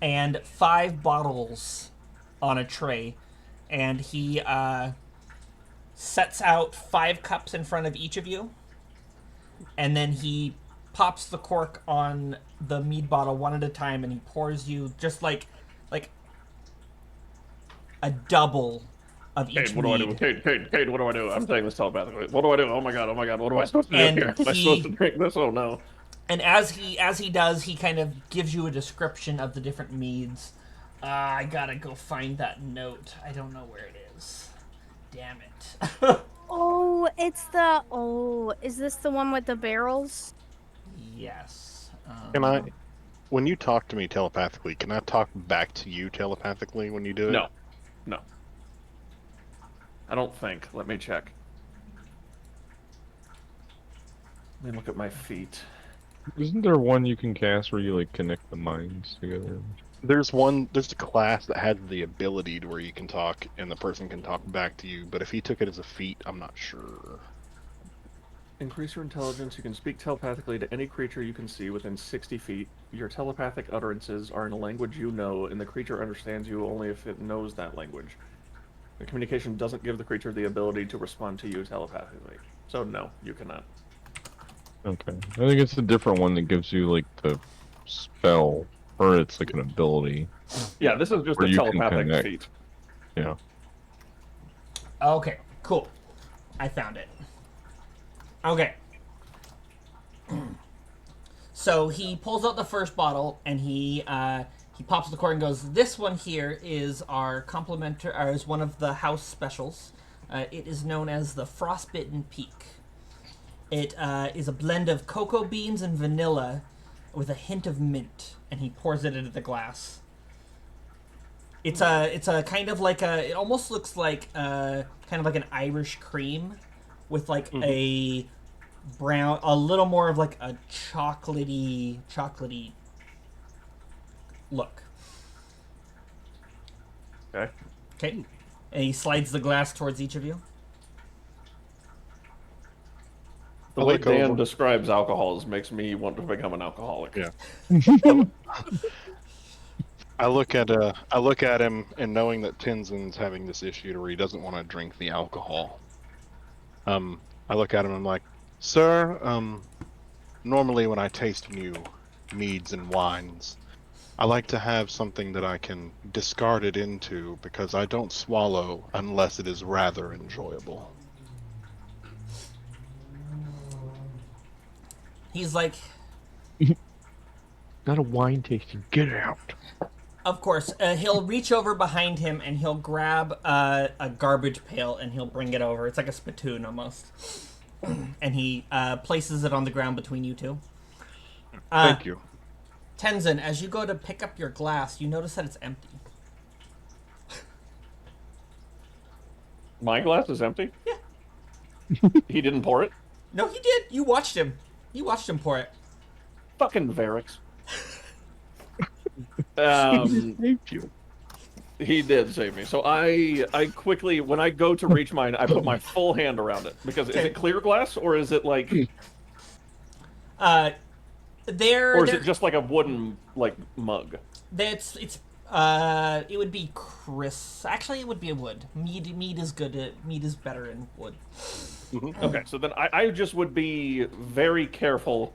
and 5 bottles on a tray, and he sets out 5 cups in front of each of you, and then he pops the cork on the mead bottle one at a time, and he pours you just like a double of each Cade, what do I do? mead. Cade, what do I do? I'm saying this telepathically. What do I do? Oh my god, what am I supposed to do here? Am I supposed to drink this? Oh no. And as he does, he kind of gives you a description of the different meads. I gotta go find that note. I don't know where it is. Damn it. Oh, is this the one with the barrels? Yes. When you talk to me telepathically, can I talk back to you telepathically when you do it? No. I don't think. Let me check. Let me look at my feet. Isn't there one you can cast where you like connect the minds together? There's a class that has the ability to where you can talk and the person can talk back to you, but if he took it as a feat, I'm not sure. Increase your intelligence. You can speak telepathically to any creature you can see within 60 feet. Your telepathic utterances are in a language you know, and the creature understands you only if it knows that language. The communication doesn't give the creature the ability to respond to you telepathically. So no, you cannot. Okay. I think it's a different one that gives you like the spell, or it's like an ability. Yeah, this is just Where a you can telepathic connect. feat. Yeah. Okay, cool. I found it. Okay. So he pulls out the first bottle and he pops the cork and goes, "This one here is our complimentary, or is one of the house specials. It is known as the Frostbitten Peak. It is a blend of cocoa beans and vanilla with a hint of mint." And he pours it into the glass. It's a kind of like a. It almost looks like kind of like an Irish cream, with like a brown, a little more of like a chocolatey look. Okay. Okay, and he slides the glass towards each of you. The I way look Dan over. describes alcohols makes me want to become an alcoholic. Yeah. I look at him and knowing that Tenzin's having this issue where he doesn't want to drink the alcohol. I look at him and I'm like, "Sir, normally when I taste new meads and wines, I like to have something that I can discard it into because I don't swallow unless it is rather enjoyable." He's like, Not a wine tasting. Get out. of course. He'll reach over behind him and he'll grab a garbage pail and he'll bring it over. It's like a spittoon almost. And he places it on the ground between you two. Thank you. Tenzin, as you go to pick up your glass, you notice that it's empty. My glass is empty? Yeah. He didn't pour it? No, he did. You watched him. You watched him pour it. Fucking Varix. Thank you. He did save me. So I quickly, when I go to reach mine, I put my full hand around it. Because is it clear glass, or is it like... Or is it just like a wooden, like, mug? It would be Actually, it would be a wood. Mead is good. Mead is better in wood. Okay, so then I just would be very careful,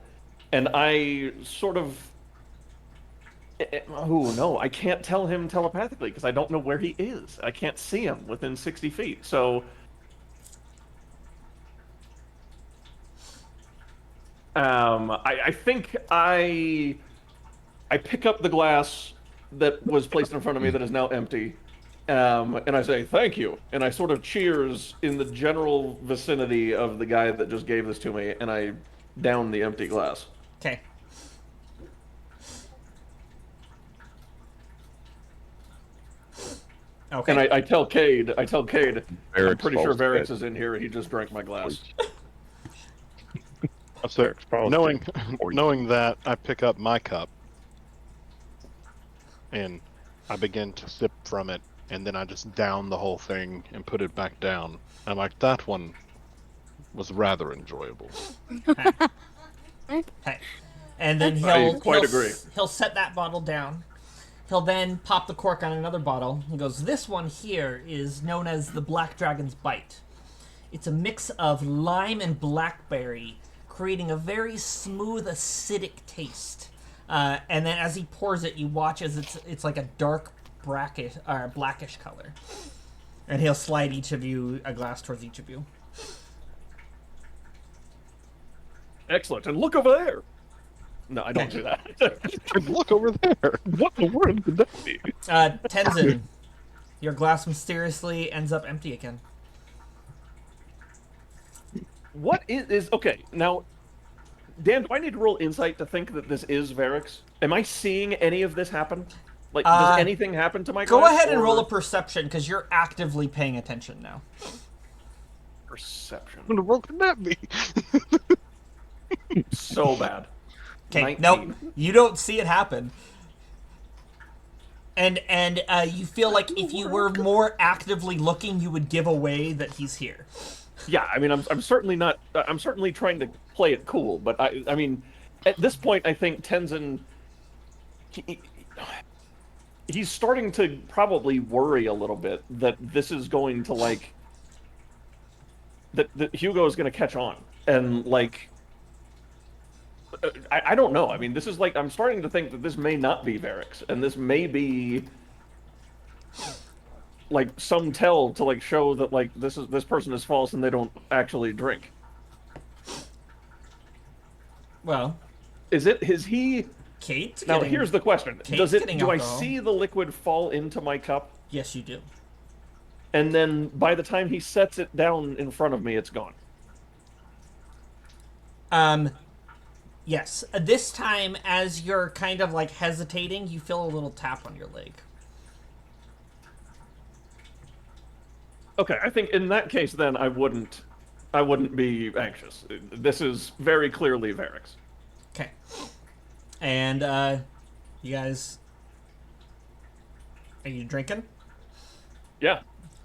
and I sort of... Oh, no, I can't tell him telepathically, because I don't know where he is. I can't see him within 60 feet, so... I think I pick up the glass that was placed in front of me that is now empty, and I say, "Thank you," and I sort of cheers in the general vicinity of the guy that just gave this to me, and I down the empty glass. Okay. Okay. And I tell Cade, I'm Varix pretty sure falls Varix dead. is in here, he just drank my glass. So, knowing that, I pick up my cup and I begin to sip from it, and then I just down the whole thing and put it back down. I'm like, that one was rather enjoyable. Okay. And then he'll set that bottle down. He'll then pop the cork on another bottle. He goes, "This one here is known as the Black Dragon's Bite. It's a mix of lime and blackberry, creating a very smooth, acidic taste." And then as he pours it, you watch as it's like a dark blackish color. And he'll slide each of you a glass towards each of you. Excellent, and look over there! No, I don't do that. Look over there! What in the world could that be? Tenzin, your glass mysteriously ends up empty again. What is... Okay, now... Dan, do I need to roll insight to think that this is Varix? Am I seeing any of this happen? Like, does anything happen to my Go glass, ahead and or- roll a perception, because you're actively paying attention now. Perception. What in the world could that be? So bad. Okay, 19. nope. You don't see it happen. And you feel like if you were more actively looking, you would give away that he's here. Yeah, I mean, I'm certainly not. I'm certainly trying to play it cool, but I mean, at this point, I think Tenzin, he, he's starting to probably worry a little bit that this is going to like that Hugo is going to catch on, and like I don't know. I mean, this is like I'm starting to think that this may not be Varix, and this may be like some tell to like show that like this person is false and they don't actually drink. Well, Is he? Kate. Now here's the question: Kate's do I alcohol. see the liquid fall into my cup, Yes, you do. and then by the time he sets it down in front of me, it's gone? Yes. This time, as you're kind of like hesitating, you feel a little tap on your leg. Okay, I think in that case, then I wouldn't be anxious. This is very clearly Varix. Okay. And you guys, are you drinking? Yeah.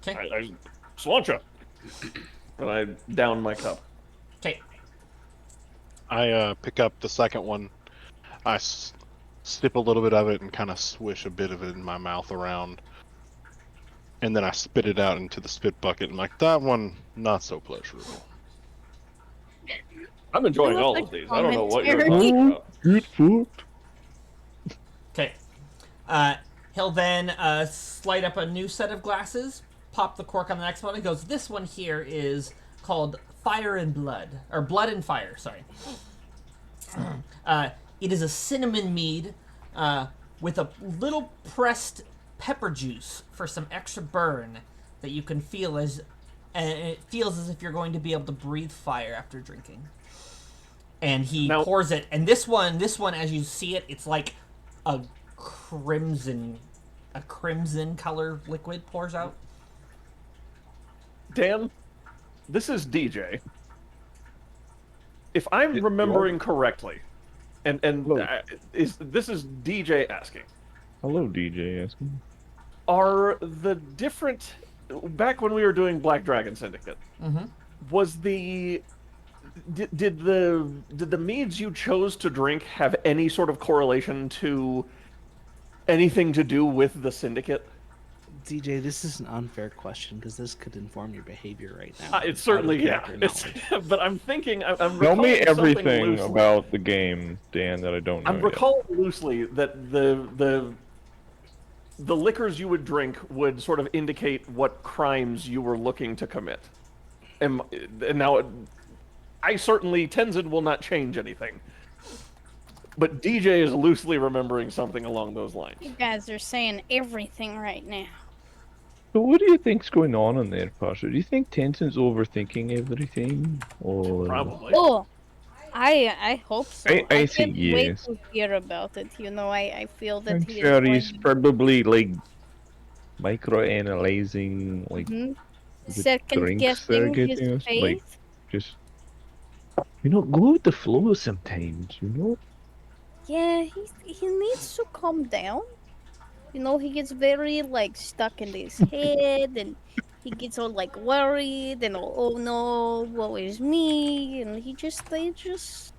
Okay. I sláinte. And I down my cup. Okay. I pick up the second one. I sip a little bit of it and kind of swish a bit of it in my mouth around. And then I spit it out into the spit bucket. And like, that one, not so pleasurable. I'm enjoying That was all like of these. I don't know what you're commentary. talking about. Get fucked. Okay. He'll then slide up a new set of glasses, pop the cork on the next one, and goes, this one here is called Fire and Blood. Or Blood and Fire, sorry. It is a cinnamon mead with a little pressed pepper juice for some extra burn that you can feel as... And it feels as if you're going to be able to breathe fire after drinking. And he pours it, and this one, as you see it, it's like a crimson color liquid pours out. Dan, this is DJ. If I'm remembering correctly, and this is DJ asking. Hello, DJ asking. Are the different back when we were doing Black Dragon Syndicate? Mm-hmm. Was the did the meads you chose to drink have any sort of correlation to anything to do with the Syndicate? DJ, this is an unfair question because this could inform your behavior right now. It's certainly, out of yeah. character knowledge. But I'm thinking, I'm Tell recalling me something everything loosely. about the game, Dan, that I don't know I'm yet. recalling loosely that the liquors you would drink would sort of indicate what crimes you were looking to commit. And now, I certainly, Tenzin will not change anything. But DJ is loosely remembering something along those lines. You guys are saying everything right now. So what do you think's going on in there, Pasha? Do you think Tenzin's overthinking everything? Or... Probably. Oh, I hope so. I can't think wait yes. to hear about it. You know, I feel that I'm he sure is he's going probably like micro-analyzing like Mhm. the second drinks they're guessing his getting us. faith. Like just go with the flow sometimes, you know? Yeah, he needs to calm down. You know, he gets very like stuck in his head, and he gets all like worried, and oh no, woe is me, and they just.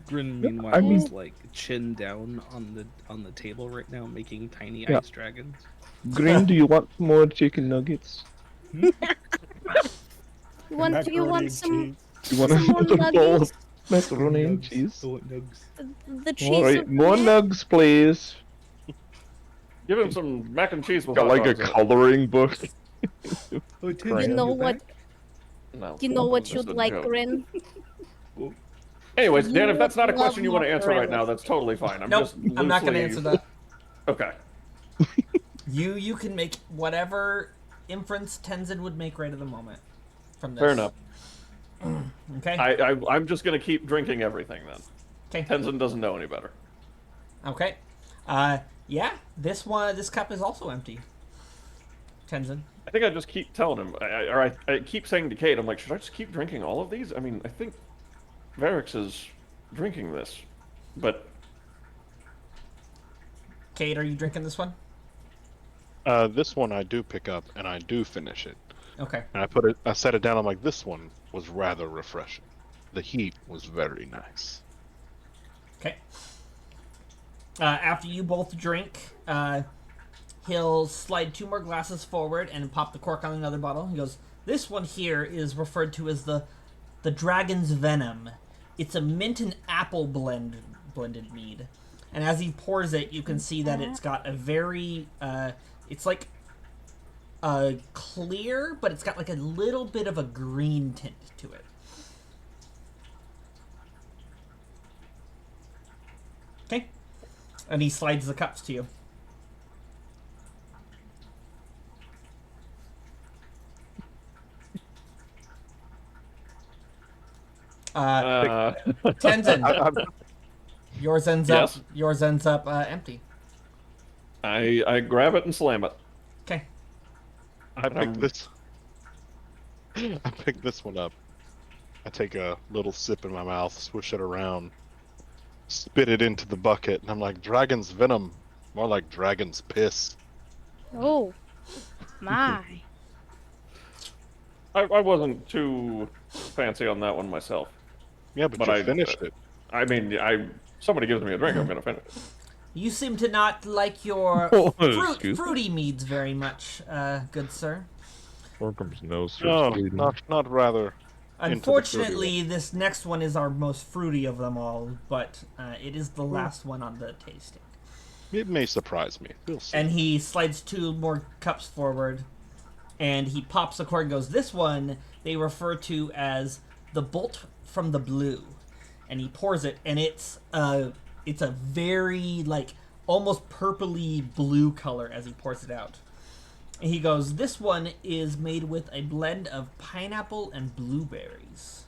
Grin, meanwhile, I mean- is like chin down on the table right now, making tiny Yeah. ice dragons. Grin, do you want more chicken nuggets? You want some You want some more another bowl nuggets? of macaroni and Nugs. cheese? I want nugs. The cheese. Alright, of more that? nugs, please. Give him some mac and cheese with Got hot like a dogs in it. coloring book. Oh, You know what? No, You know what just you'd a like, joke. Grin? Anyways, Dan, You if that's not a love question you want to answer right now, mozzarella that's totally fine. I'm Nope, just I'm not going to loosely- answer that. Okay. You can make whatever inference Tenzin would make right at the moment from this. Fair enough. Okay. I'm just gonna keep drinking everything then. Okay. Tenzin doesn't know any better. Okay. Yeah. This cup is also empty. Tenzin. I think I just keep telling him, I keep saying to Kate, I'm like, should I just keep drinking all of these? I mean, I think Varix is drinking this, but Kate, are you drinking this one? This one I do pick up and I do finish it. Okay. And I set it down. I'm like, this one was rather refreshing. The heat was very nice. Okay. After you both drink, he'll slide 2 more glasses forward and pop the cork on another bottle. He goes, "This one here is referred to as the Dragon's Venom. It's a mint and apple blended mead." And as he pours it, you can see that it's got a very, it's like clear, but it's got like a little bit of a green tint to it. Okay. And he slides the cups to you. Tenzin, yours ends Yes? up empty. I grab it and slam it. Okay. I pick this one up. I take a little sip in my mouth, swish it around, spit it into the bucket, and I'm like, dragon's venom, more like dragon's piss. Oh, my. I wasn't too fancy on that one myself. Yeah, but I you finished it. I mean, somebody gives me a drink, I'm gonna finish it. You seem to not like your Oh, excuse me. fruity meads very much, good sir. Orcum's nose No, starts bleeding. not rather. Unfortunately, this next one is our most fruity of them all, but it is the last one on the tasting. It may surprise me. We'll see. And he slides 2 more cups forward, and he pops a cork and goes, "This one they refer to as the Bolt from the Blue." And he pours it, and it's a very, like, almost purpley blue color as he pours it out. And he goes, "This one is made with a blend of pineapple and blueberries."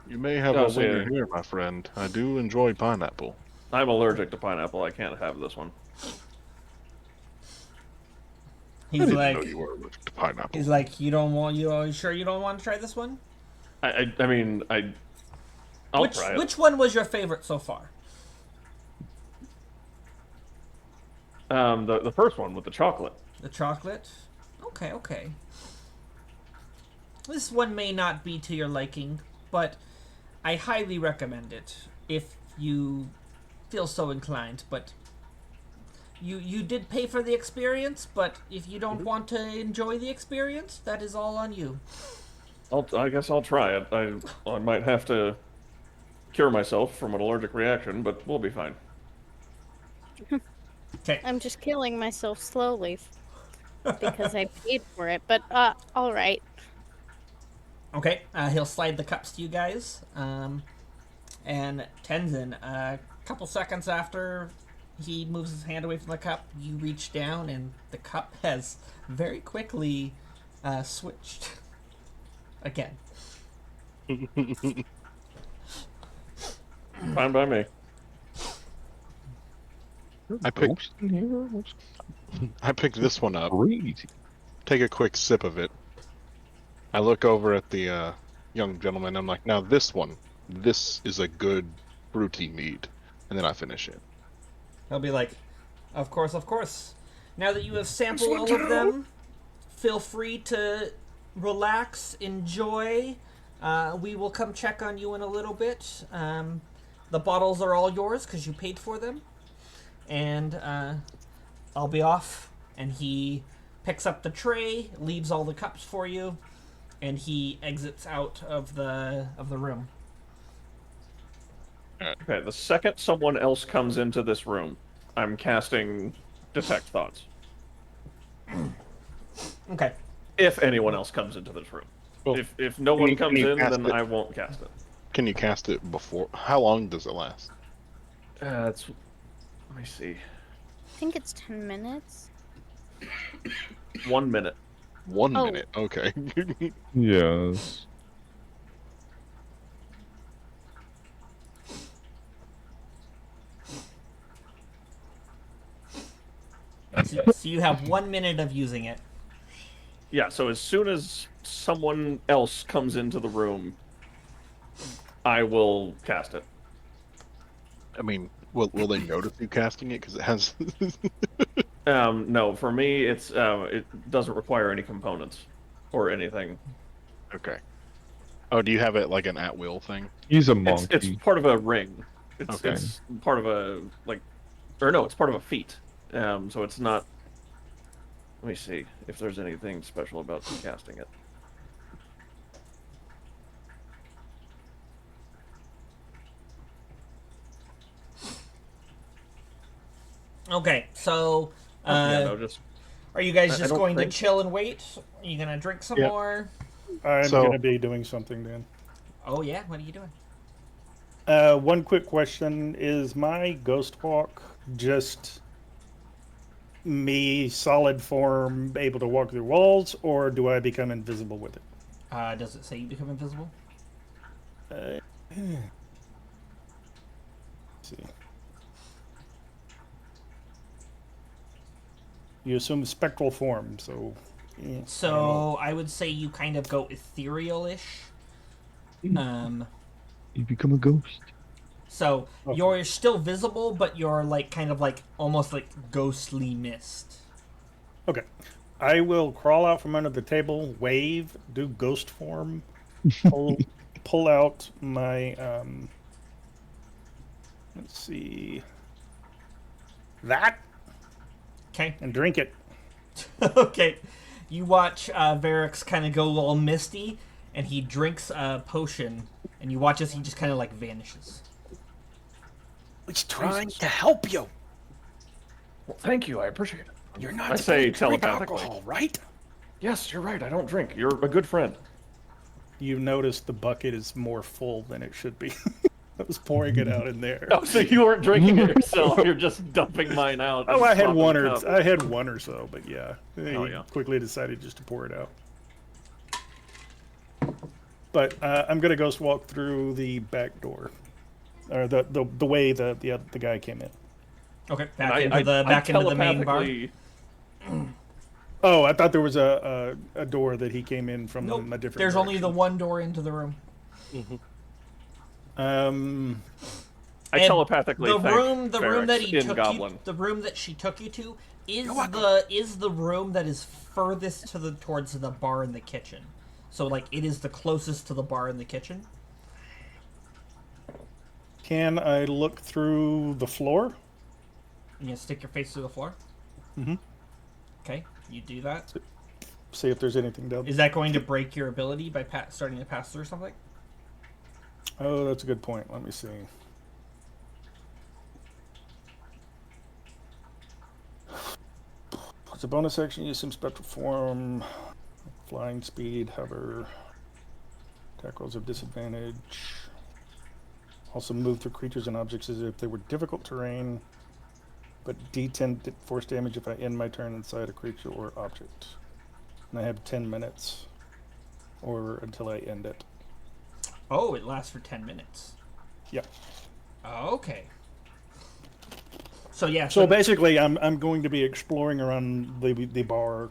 You may have Oh, a so winner you're- here, my friend. I do enjoy pineapple. I'm allergic to pineapple. I can't have this one. He's I didn't like, know you were allergic to pineapple. he's like, you sure you don't want to try this one? I mean, I'll try it. Which one was your favorite so far? The first one with the chocolate. The chocolate? Okay. This one may not be to your liking, but I highly recommend it if you feel so inclined. But you did pay for the experience, but if you don't want to enjoy the experience, that is all on you. I guess I'll try it. I might have to cure myself from an allergic reaction, but we'll be fine. Okay. I'm just killing myself slowly because I paid for it, but all right. Okay, he'll slide the cups to you guys. And Tenzin, a couple seconds after he moves his hand away from the cup, you reach down and the cup has very quickly switched again. Fine by me. I picked- Ghost in here? What's I picked this one up. crazy? Take a quick sip of it. I look over at the young gentleman. I'm like, now this one. This is a good fruity mead. And then I finish it. He'll be like, of course. Now that you have sampled all of them, feel free to relax, enjoy. We will come check on you in a little bit. The bottles are all yours because you paid for them. And I'll be off. And he picks up the tray, leaves all the cups for you, and he exits out of the room. Okay, the second someone else comes into this room, I'm casting Detect Thoughts. Okay. If anyone else comes into this room. Well, If no one can comes you in, cast then it? I won't cast it. Can you cast it before? How long does it last? Let me see. I think it's 10 minutes. 1 minute. 1 Oh. minute. Okay. Yes. So you have 1 minute of using it. Yeah, so as soon as someone else comes into the room, I will cast it. I mean, Will they notice you casting it because it has? No, for me, it doesn't require any components or anything. Okay. Oh, do you have it like an at will thing? He's a It's monkey. part of a ring. Okay. It's part of a or no, it's part of a feat. So it's not. Let me see if there's anything special about casting it. Okay, so Yeah, no, just are you guys I just don't going think- to chill and wait? Are you gonna drink some Yeah. more? I'm So- going to be doing something then. Oh yeah, what are you doing? One quick question. Is my ghost walk just me, solid form, able to walk through walls, or do I become invisible with it? Does it say you become invisible? Let's see. You assume spectral form, so... yeah, I don't know. So I would say you kind of go ethereal-ish. You become a ghost. So Okay. you're still visible, but you're like kind of like almost like ghostly mist. Okay. I will crawl out from under the table, wave, do ghost form, pull out my let's see, that, Okay. and drink it. Okay. You watch Varix kind of go all misty, and he drinks a potion, and you watch as he just kind of like vanishes. He's trying to help you. Well, thank you. I appreciate it. You're not I say supposed to drink telepathically. alcohol, right? Yes, you're right. I don't drink. You're a good friend. You notice the bucket is more full than it should be. I was pouring it out in there. Oh, so you weren't drinking it yourself. You're just dumping mine out. Oh, I had swapping one the or cup. I had one or so, but yeah, he yeah. quickly decided just to pour it out. But I'm gonna ghost walk through the back door, or the way the guy came in. Okay. Back into the main bar. telepathically- Oh, I thought there was a door that he came in from Nope. a different. There's only the direction. one door into the room. I And telepathically the thank room that Ferrex he in took Goblin. you, the room that she took you to, is You're welcome. the room that is furthest towards the bar in the kitchen. So like it is the closest to the bar in the kitchen. Can I look through the floor? You stick your face through the floor. Mhm. Okay, you do that. See if there's anything down. Is that going to break your ability by starting to pass through something? Oh, that's a good point. Let me see. It's a bonus action. You assume spectral form, flying speed, hover. Attack rolls of disadvantage. Also move through creatures and objects as if they were difficult terrain, but D10 force damage if I end my turn inside a creature or object. And I have 10 minutes, or until I end it. Oh, it lasts for 10 minutes. Yeah. Okay. So yeah. So basically, I'm going to be exploring around the bar,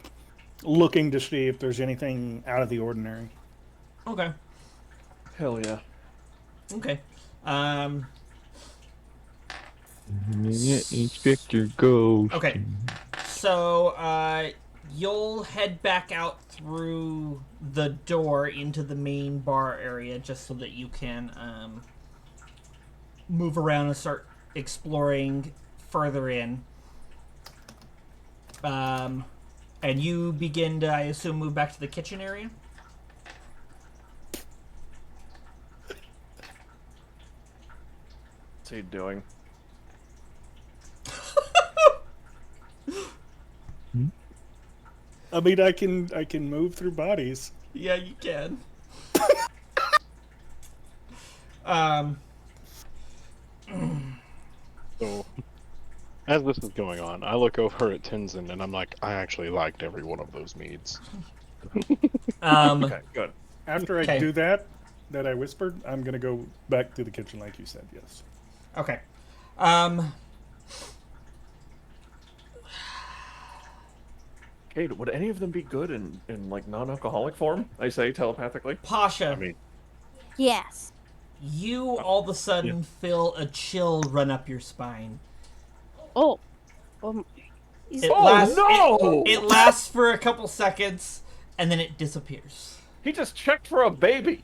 looking to see if there's anything out of the ordinary. Okay. Hell yeah. Okay. Inspector Ghost. Okay. So you'll head back out through the door into the main bar area just so that you can move around and start exploring further in. And you begin to, I assume, move back to the kitchen area? What's he doing? I mean, I can move through bodies. Yeah, you can. So, as this is going on, I look over at Tenzin and I'm like, I actually liked every one of those meads. Okay, good. After I Okay. do that I whispered, I'm gonna go back to the kitchen like you said. Yes. Okay. Kate, would any of them be good in like non-alcoholic form? I say telepathically. Pasha. I mean, Yes. you all of a sudden feel a chill run up your spine. Oh. It Oh, lasts, no! It lasts for a couple seconds, and then it disappears. He just checked for a baby.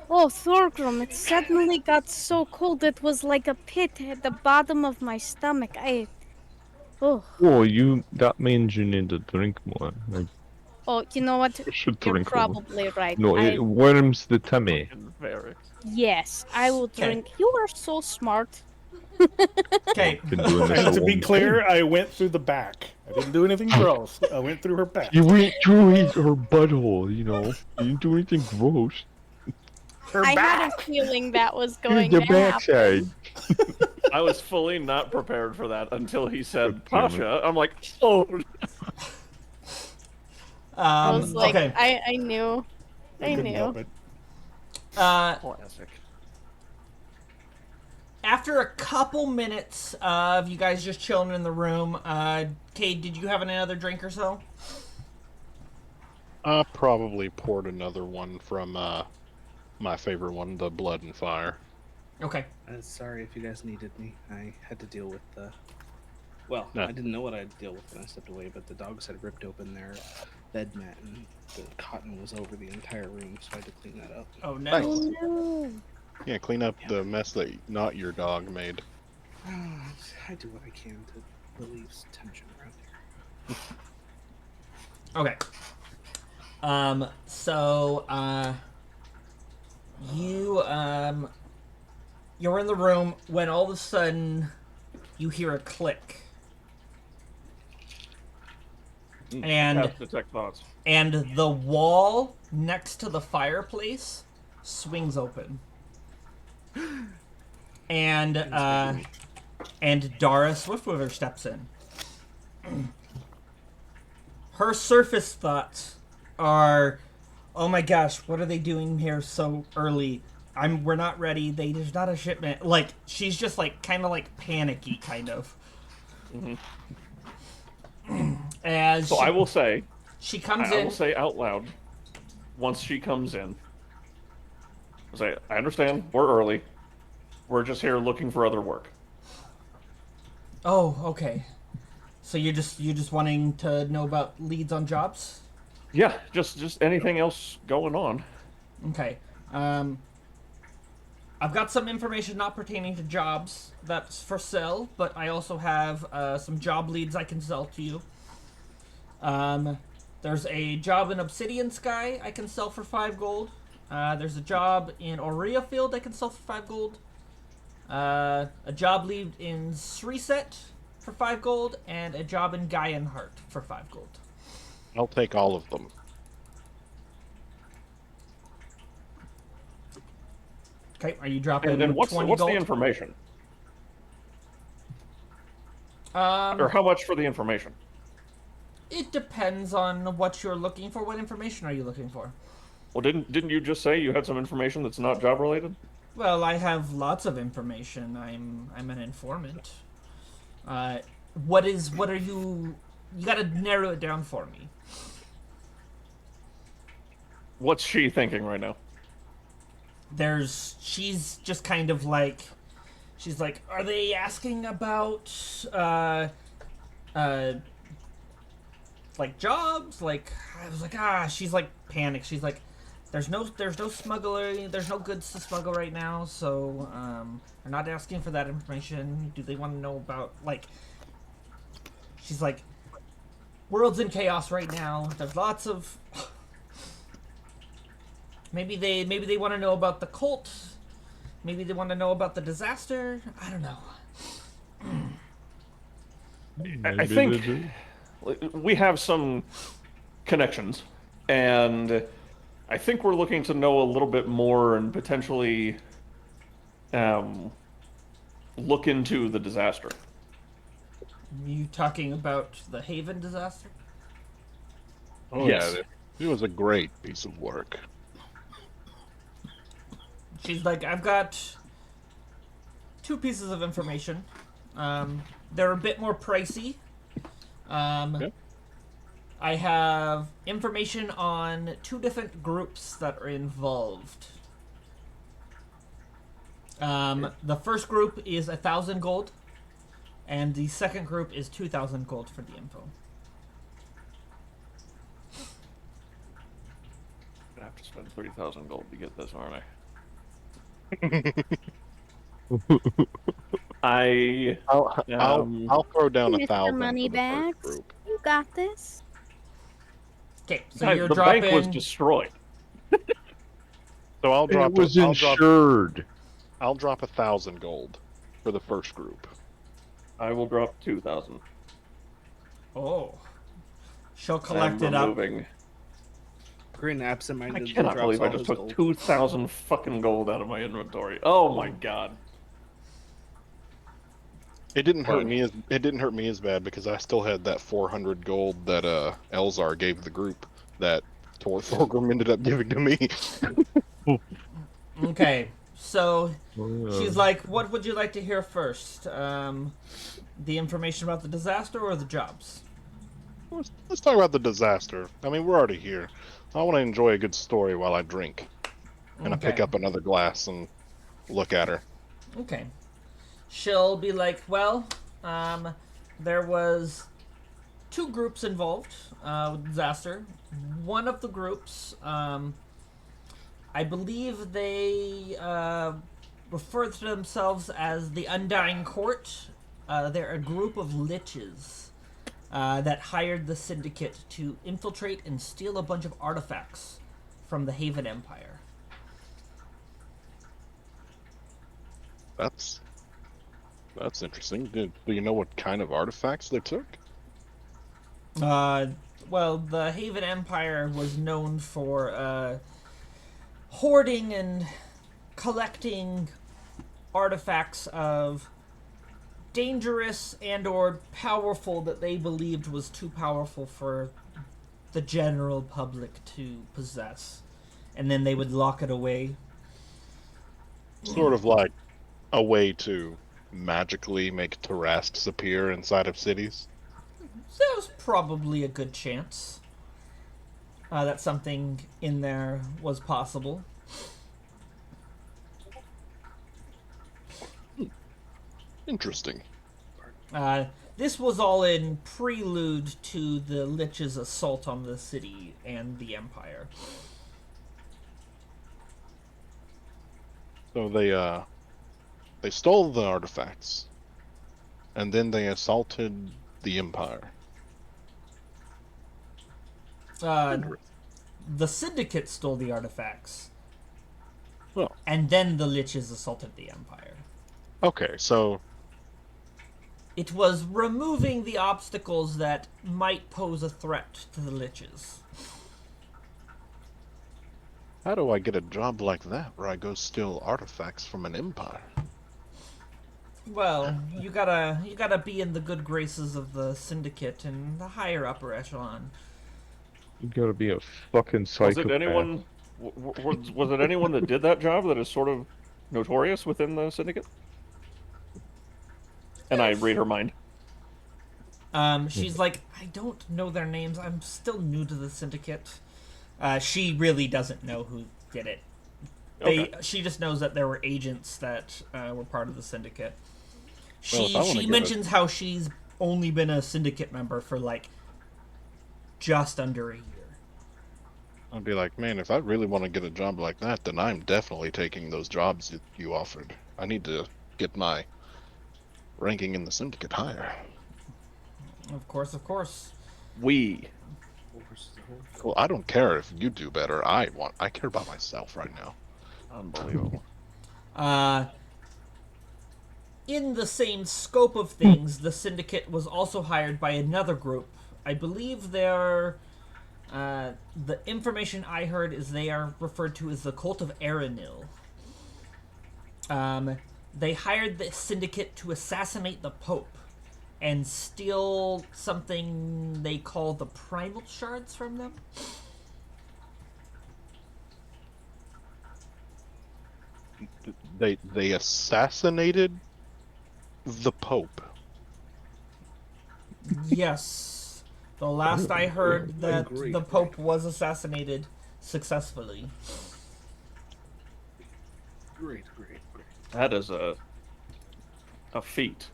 Oh, Thorgrim, it suddenly got so cold it was like a pit at the bottom of my stomach. Oh, That means you need to drink more. Like, you know what? you should You're drink more. probably right. No, it warms the tummy. Yes, I will drink. You are so smart. Okay. Been doing this a And to be long clear, time. I went through the back. I didn't do anything gross. I went through her back. You went through her butthole, you know. You didn't do anything gross. Her I back. had a feeling that was Dude, going the to happen. backside. I was fully not prepared for that until he said God damn it. Pasha. I'm like, oh. I was like, okay. I knew. I couldn't help knew. it. Classic. After a couple minutes of you guys just chilling in the room, Cade, did you have another drink or so? I probably poured another one from my favorite one, the Blood and Fire. Okay. Sorry if you guys needed me. I had to deal with the. Well, No. I didn't know what I'd deal with when I stepped away, but the dogs had ripped open their bed mat and the cotton was over the entire room, so I had to clean that up. Oh, no. Nice. Oh no. Yeah, clean up the mess that not your dog made. I do what I can to relieve tension around here. Okay. You're in the room when all of a sudden you hear a click. And Have to detect thoughts. and the wall next to the fireplace swings open. And Dara Swiftwiver steps in. Her surface thoughts are, oh my gosh, what are they doing here so early? We're not ready. There's not a shipment. Like, she's just like kind of like panicky, kind of. As So I will say, she comes I in. will say out loud, once she comes in, I'll say, I understand, we're early. We're just here looking for other work. Oh, okay. So you're just wanting to know about leads on jobs? Yeah, just anything else going on. Okay. I've got some information not pertaining to jobs that's for sale, but I also have some job leads I can sell to you. There's a job in Obsidian Sky I can sell for 5 gold. There's a job in Aurea Field I can sell for 5 gold. A job lead in Sreset for 5 gold, and a job in Gaianheart for 5 gold. I'll take all of them. Okay, are you dropping And then what's 20 the gold? information? Or how much for the information? It depends on what you're looking for. What information are you looking for? Well, didn't you just say you had some information that's not job related? Well, I have lots of information. I'm an informant. What are you? You gotta narrow it down for me. What's she thinking right now? She's just kind of like, she's like, are they asking about, like jobs? Like, I was like, she's like panicked. She's like, there's no smuggling, there's no goods to smuggle right now, so, they're not asking for that information. Do they want to know about, like, she's like, world's in chaos right now. There's lots of, maybe they want to know about the cult. Maybe they want to know about the disaster. I don't know. I think we have some connections, and I think we're looking to know a little bit more and potentially look into the disaster. You talking about the Haven disaster? Oh, Yes. yeah, it was a great piece of work. She's like, I've got 2 pieces of information. They're a bit more pricey. I have information on 2 different groups that are involved. The first group is 1,000 gold, and the second group is 2,000 gold for the info. I'm gonna have to spend 3,000 gold to get this, aren't I? I'll throw down Mr. 1,000 for the first Moneybags, group. you got this. Okay, so Guys, you're the dropping. bank was destroyed. So I'll drop. It was insured. I'll drop 1,000 gold for the first group. I will drop 2,000. Oh, she'll collect it up. Removing. Grin I absent-mindedly cannot drops believe all I just his took gold. 2,000 fucking gold out of my inventory. Oh my god. It didn't hurt Fine. me as bad because I still had that 400 gold that Elzar gave the group that Thorgrim ended up giving to me. Okay, so Oh, she's like, "What would you like to hear first? The information about the disaster or the jobs?" Let's talk about the disaster. I mean, we're already here. I want to enjoy a good story while I drink. And I pick Okay. up another glass and look at her. Okay. She'll be like, well, there was 2 groups involved with disaster. One of the groups, I believe they refer to themselves as the Undying Court. They're a group of liches that hired the Syndicate to infiltrate and steal a bunch of artifacts from the Haven Empire. That's interesting. Do you know what kind of artifacts they took? Well, the Haven Empire was known for hoarding and collecting artifacts of dangerous and or powerful that they believed was too powerful for the general public to possess. And then they would lock it away. Sort of like a way to magically make terrasts appear inside of cities. So there was probably a good chance that something in there was possible. Interesting. This was all in prelude to the Lich's assault on the city and the Empire. So they stole the artifacts, and then they assaulted the Empire. The Syndicate stole the artifacts. Well. And then the Liches assaulted the Empire. Okay, so It was removing the obstacles that might pose a threat to the Liches. how do I get a job like that where I go steal artifacts from an empire? Well, you gotta be in the good graces of the Syndicate and the higher upper echelon. you gotta be a fucking Was psychopath. it anyone? Was it anyone that did that job that is sort of notorious within the Syndicate? And I read her mind. She's like, I don't know their names. I'm still new to the Syndicate. She really doesn't know who did it. She just knows that there were agents that were part of the Syndicate. Well, if I wanna She get mentions how she's only been a Syndicate member for like just under a year. I'd be like, man, if I really want to get a job like that, then I'm definitely taking those jobs that you offered. I need to get my ranking in the Syndicate higher. Of course. We. Well, I don't care if you do better. I care about myself right now. Unbelievable. In the same scope of things, the Syndicate was also hired by another group. I believe they're... the information I heard is they are referred to as the Cult of Aranil. They hired the Syndicate to assassinate the Pope and steal something they call the Primal Shards from them. They assassinated the Pope. Yes. The last I heard that Great. the Pope was assassinated successfully. Great. That is a feat.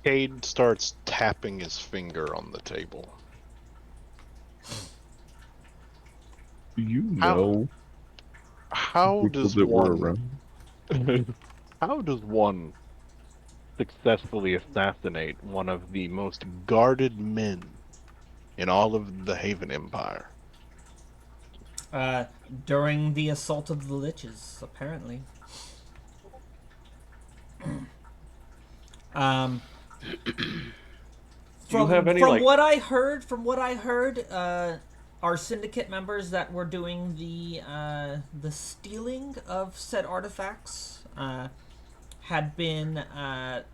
Cade starts tapping his finger on the table. Do you How- know How people does that were one around? how does one successfully assassinate one of the most guarded men in all of the Haven Empire? During the assault of the Liches, apparently. Um, Do you have any from like? what I heard, our syndicate members that were doing the stealing of said artifacts had been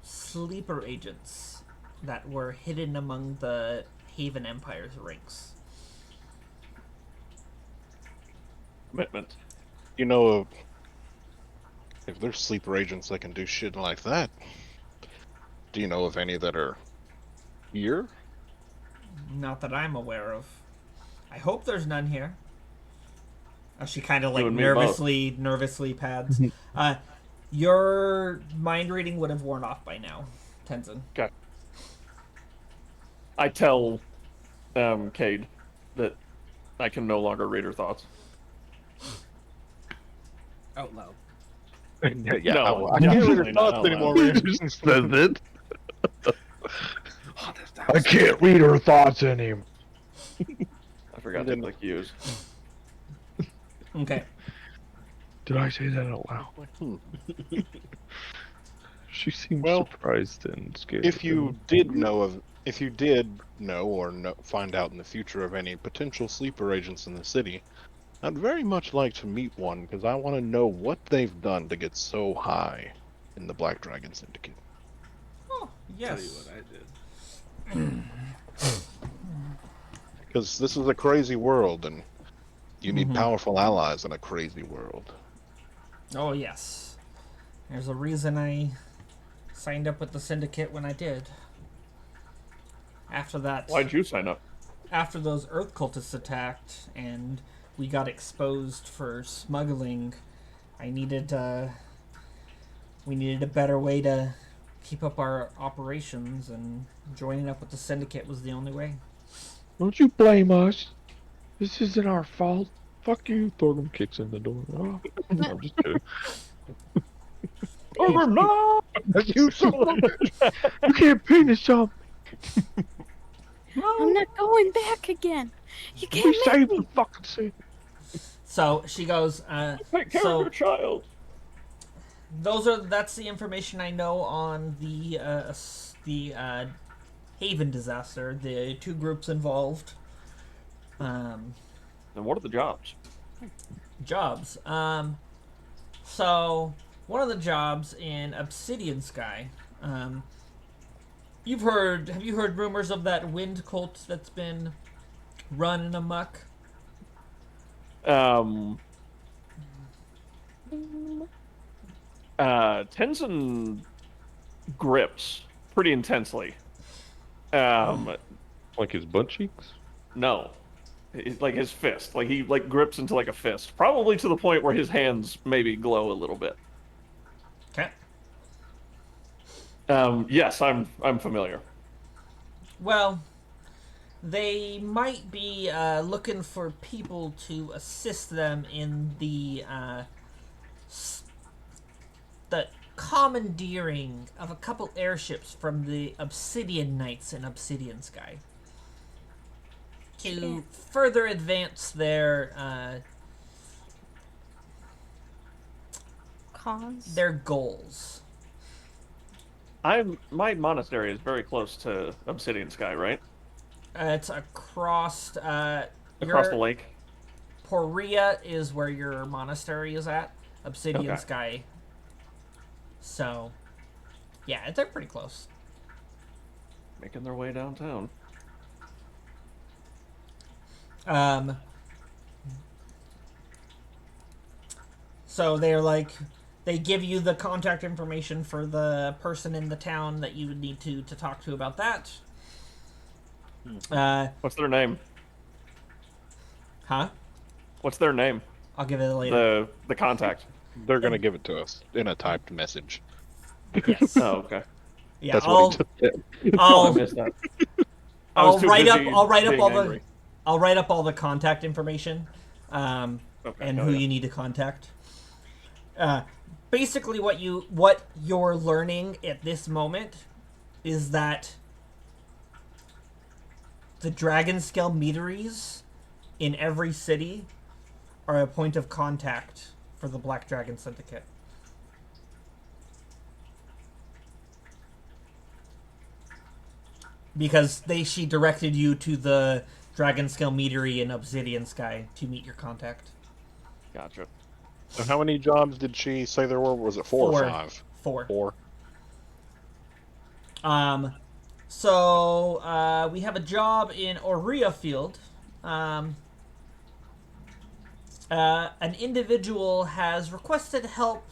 sleeper agents that were hidden among the Haven Empire's ranks. Commitment. You know, if there's sleeper agents that can do shit like that, do you know of any that are here? Not that I'm aware of. I hope there's none here. She kind of like You and me both. nervously pads. Your mind reading would have worn off by now, Tenzin. Okay. I tell Cade that I can no longer read her thoughts. Out loud. Yeah, No, I can't read her definitely not thoughts out anymore. loud. Man. Just says it. Oh, that I was can't read her thoughts anymore. I forgot And to then- click use. Okay. Did I say that out loud? Hmm. She seems Well, surprised and scared. If you did know or find out in the future of any potential sleeper agents in the city, I'd very much like to meet one because I want to know what they've done to get so high in the Black Dragon Syndicate. Oh, tell you yes. what I did. Because this is a crazy world, and you need powerful allies in a crazy world. Oh, yes. There's a reason I signed up with the Syndicate when I did. After that, Why'd you sign up? after those Earth cultists attacked and we got exposed for smuggling, we needed a better way to keep up our operations, and joining up with the Syndicate was the only way. Don't you blame us. This isn't our fault. Fuck you. Thorgrim kicks in the door. Oh, I'm just kidding. Thorgrim, no! You son of a bitch. You can't penis jump. I'm not going back again. You We can't make saved me. the fucking city. So she goes, Take care so of your child. that's the information I know on the Haven disaster, the two groups involved. And what are the jobs? Jobs. So one of the jobs in Obsidian Sky. Have you heard rumors of that wind cult that's been running amok? Tenzin grips pretty intensely. Like his butt cheeks? No. It's like his fist. Like he grips into like a fist. Probably to the point where his hands maybe glow a little bit. Okay. Yes, I'm familiar. Well, they might be looking for people to assist them in the commandeering of a couple airships from the Obsidian Knights in Obsidian Sky to further advance their Cause. their goals. My monastery is very close to Obsidian Sky, right? It's across Across the lake. Poria is where your monastery is at. Obsidian Okay. Sky. So, yeah, they're pretty close. Making their way downtown. So they give you the contact information for the person in the town that you would need to talk to about that. What's their name? Huh? What's their name? I'll give it later. The contact. They're gonna give it to us in a typed message. Yes. Oh, okay. Yeah, That's what he just did. Oh, I I'll missed that. I was too busy I'll write up being all angry. I'll write up all the contact information, Okay, and hell who yeah. you need to contact. Basically, what you're learning at this moment is that the dragon scale meteries in every city are a point of contact for the Black Dragon Syndicate. Because she directed you to the dragon scale metery in Obsidian Sky to meet your contact. Gotcha. So how many jobs did she say there were? Was it four or five? Four. Four. So we have a job in Aurea Field. An individual has requested help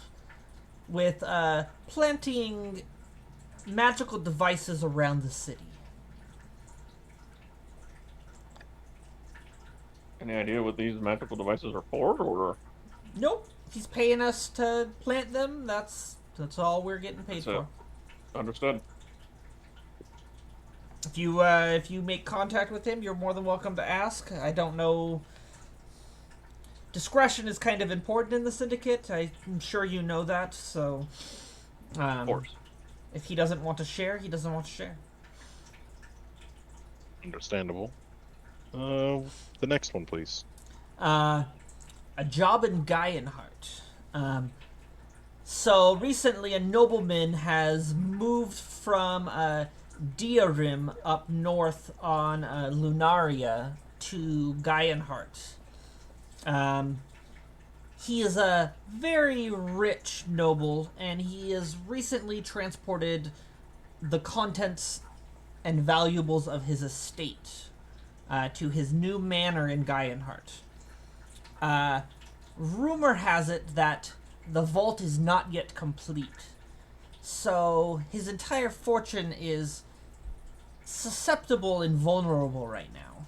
with planting magical devices around the city. Any idea what these magical devices are for, or? Nope. He's paying us to plant them. That's all we're getting paid for. Understood. If you make contact with him, you're more than welcome to ask. I don't know. Discretion is kind of important in the Syndicate. I'm sure you know that. So, Of course. if he doesn't want to share, he doesn't want to share. Understandable. The next one, please. A job in Gaienheart. So recently, a nobleman has moved from Diarim up north on Lunaria to Gaienheart. He is a very rich noble, and he has recently transported the contents and valuables of his estate to his new manor in Gaienheart. Rumor has it that the vault is not yet complete, so his entire fortune is susceptible and vulnerable right now.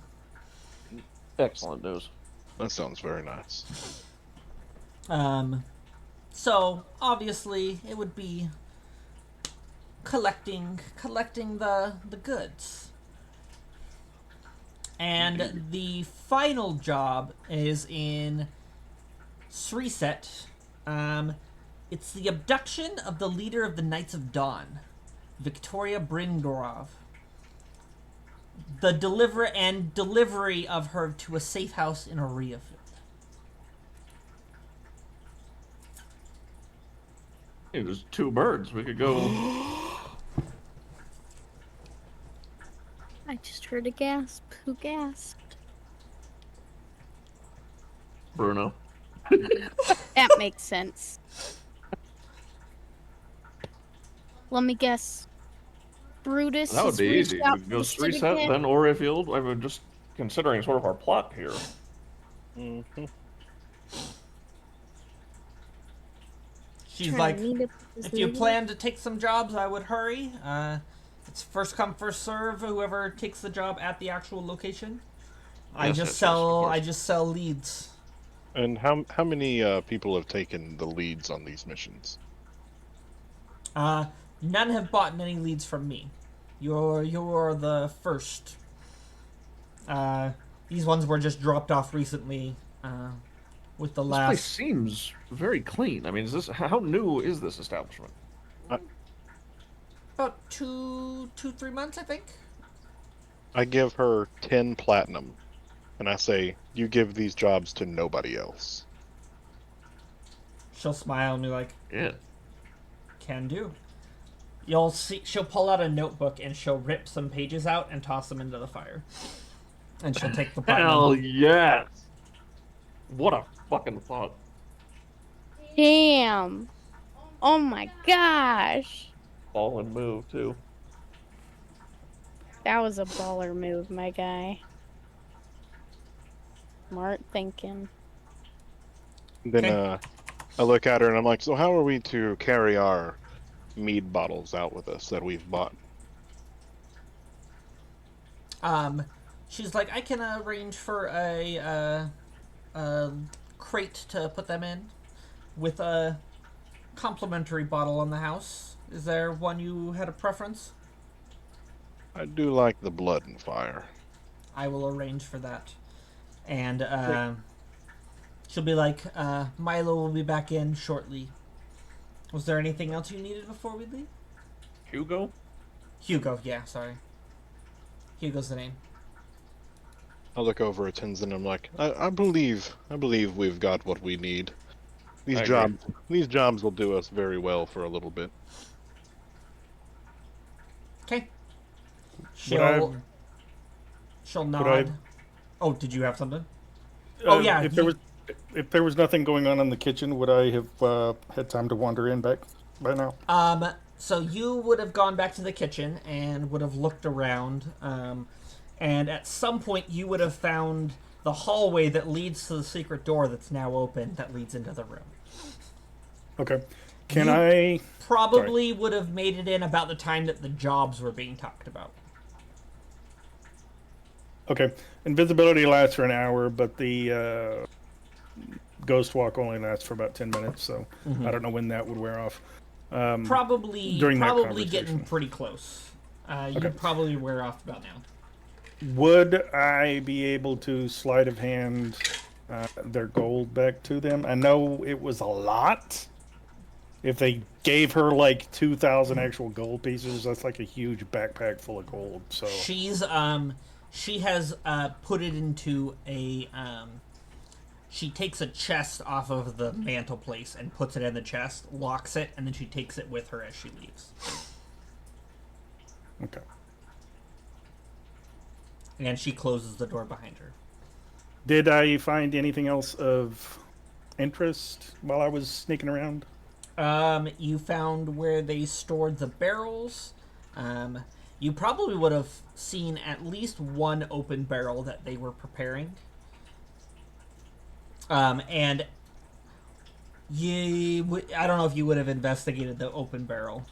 Excellent news. That sounds very nice. So obviously it would be collecting the goods. And the final job is in Sriset. It's the abduction of the leader of the Knights of Dawn, Victoria Bringorov. The delivery of her to a safe house in Aurea Field. It was two birds. We could go. I just heard a gasp. Who gasped? Bruno. That makes sense. Let me guess. Brutus. That would has be reached easy. out We to go the Syndicate, Syndicate. then Aurea Field. I mean, just considering sort of our plot here. Mm-hmm. She's Trying like, to meet up with if this you lady. plan to take some jobs, I would hurry. It's first come, first serve. Whoever takes the job at the actual location. I Yes, just yes, yes, of sell. course. I just sell leads. And how many people have taken the leads on these missions? None have bought any leads from me. You're the first. These ones were just dropped off recently. With the This last. place seems very clean. I mean, is this how new is this establishment? About 3 months, I think. I give her 10 platinum, and I say, you give these jobs to nobody else. She'll smile and be like, Yeah. "Can do." You'll see. She'll pull out a notebook and she'll rip some pages out and toss them into the fire. And she'll take the platinum. Hell yes. What a fucking thought. Damn. Oh my gosh. Ball and move too. That was a baller move, my guy. Smart thinking. Then Okay. I look at her and I'm like, so how are we to carry our mead bottles out with us that we've bought? She's like, I can arrange for a crate to put them in, with a complimentary bottle on the house. Is there one you had a preference? I do like the blood and fire. I will arrange for that. And she'll be like, Milo will be back in shortly. Was there anything else you needed before we leave? Hugo? Hugo, yeah, sorry. Hugo's the name. I look over at Tenzin and I'm like, I believe we've got what we need. I agree. These jobs will do us very well for a little bit. Okay. Would She'll Would I- nod. Oh, did you have something? Oh, yeah, If you- there was nothing going on in the kitchen, would I have had time to wander in back by now? So you would have gone back to the kitchen and would have looked around, and at some point you would have found the hallway that leads to the secret door that's now open that leads into the room. Okay. Can You- I? Probably would have made it in about the time that the jobs were being talked about. Okay. Invisibility lasts for an hour, but the ghost walk only lasts for about 10 minutes. So I don't know when that would wear off. Probably during that getting conversation. pretty close. Okay. You'd probably wear off about now. Would I be able to sleight of hand their gold back to them? I know it was a lot. If they gave her like 2,000 actual gold pieces, that's like a huge backpack full of gold. So She has put it into a she takes a chest off of the mantelpiece and puts it in the chest, locks it, and then she takes it with her as she leaves. okay. And she closes the door behind her. Did I find anything else of interest while I was sneaking around? You found where they stored the barrels. You probably would have seen at least one open barrel that they were preparing. And I don't know if you would have investigated the open barrel.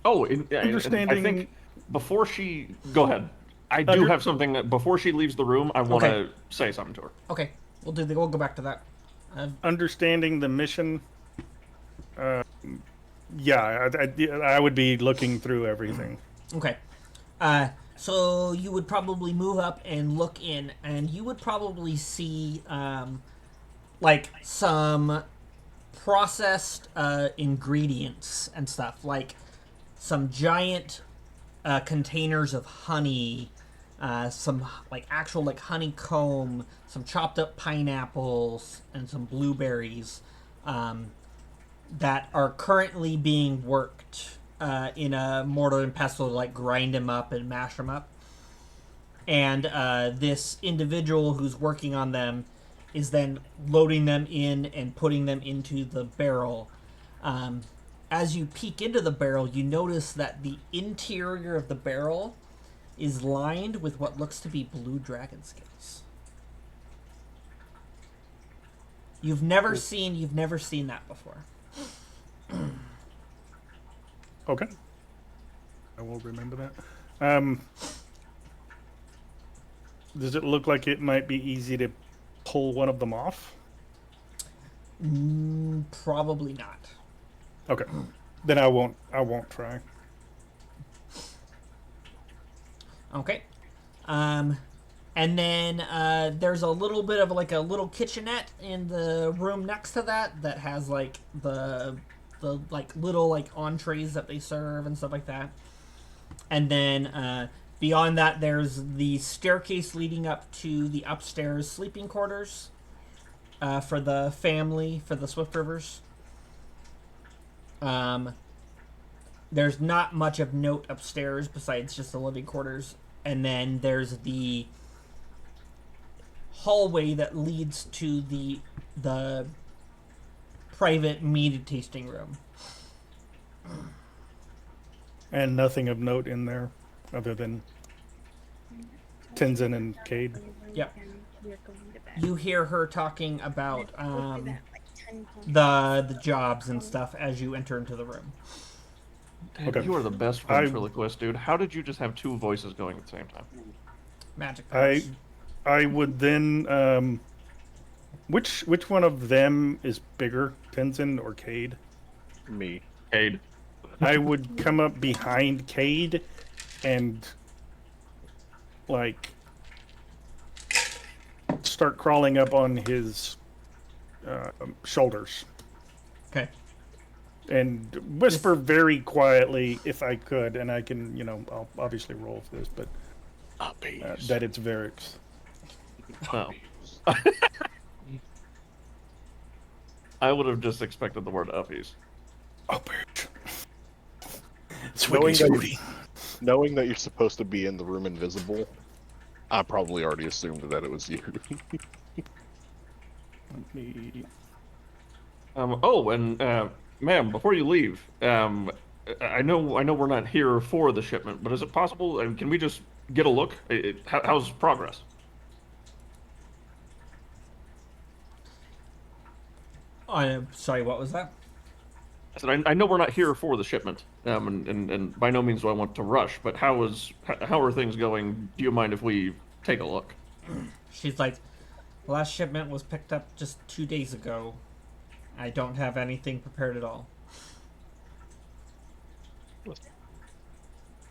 Oh, Understanding- I think before she... Go ahead. I do have something that before she leaves the room, I want to Okay. say something to her. Okay, we'll go back to that. Understanding the mission, yeah, I would be looking through everything. Okay. So you would probably move up and look in, and you would probably see, like, some processed ingredients and stuff, like some giant containers of honey, some, like, actual, like, honeycomb, some chopped up pineapples, and some blueberries, that are currently being worked in a mortar and pestle to like grind them up and mash them up. And this individual who's working on them is then loading them in and putting them into the barrel. As you peek into the barrel, you notice that the interior of the barrel is lined with what looks to be blue dragon scales. You've never seen that before. Okay. I will remember that. Does it look like it might be easy to pull one of them off? Probably not. Okay. Then I won't try. Okay. And then there's a little bit of like a little kitchenette in the room next to that has like the like little like entrees that they serve and stuff like that. And then beyond that, there's the staircase leading up to the upstairs sleeping quarters for the family, for the Swift Rivers. There's not much of note upstairs besides just the living quarters. And then there's the hallway that leads to the private mead tasting room. And nothing of note in there other than Tenzin and Cade. Yep. You hear her talking about the jobs and stuff as you enter into the room. Dude, Okay. you are the best ventriloquist, dude. How did you just have two voices going at the same time? Magic powers. I would then Which one of them is bigger, Tenzin or Cade? Me. Cade. I would come up behind Cade and like start crawling up on his shoulders Okay. and whisper very quietly if I could, and I can, I'll obviously roll for this, but that it's Varix. No. I would have just expected the word uppies. Oh, bitch. Knowing that you're supposed to be in the room invisible, I probably already assumed that it was you. Let me... Ma'am, before you leave, I know we're not here for the shipment, but is it possible? Can we just get a look? How's progress? I'm sorry, what was that? I said I know we're not here for the shipment, and by no means do I want to rush. But how are things going? Do you mind if we take a look? She's like, the last shipment was picked up just 2 days ago. I don't have anything prepared at all.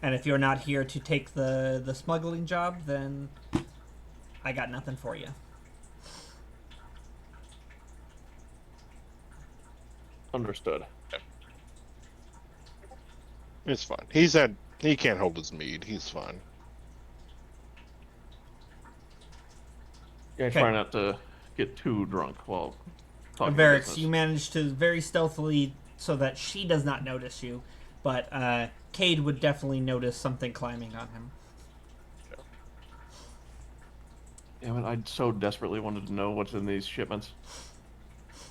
And if you're not here to take the smuggling job, then I got nothing for you. Understood. It's fine. He can't hold his mead. He's fine. Yeah, Okay. try not to get too drunk while talking Varix, business. you managed to very stealthily so that she does not notice you, but Cade would definitely notice something climbing on him. Damn it, I so desperately wanted to know what's in these shipments.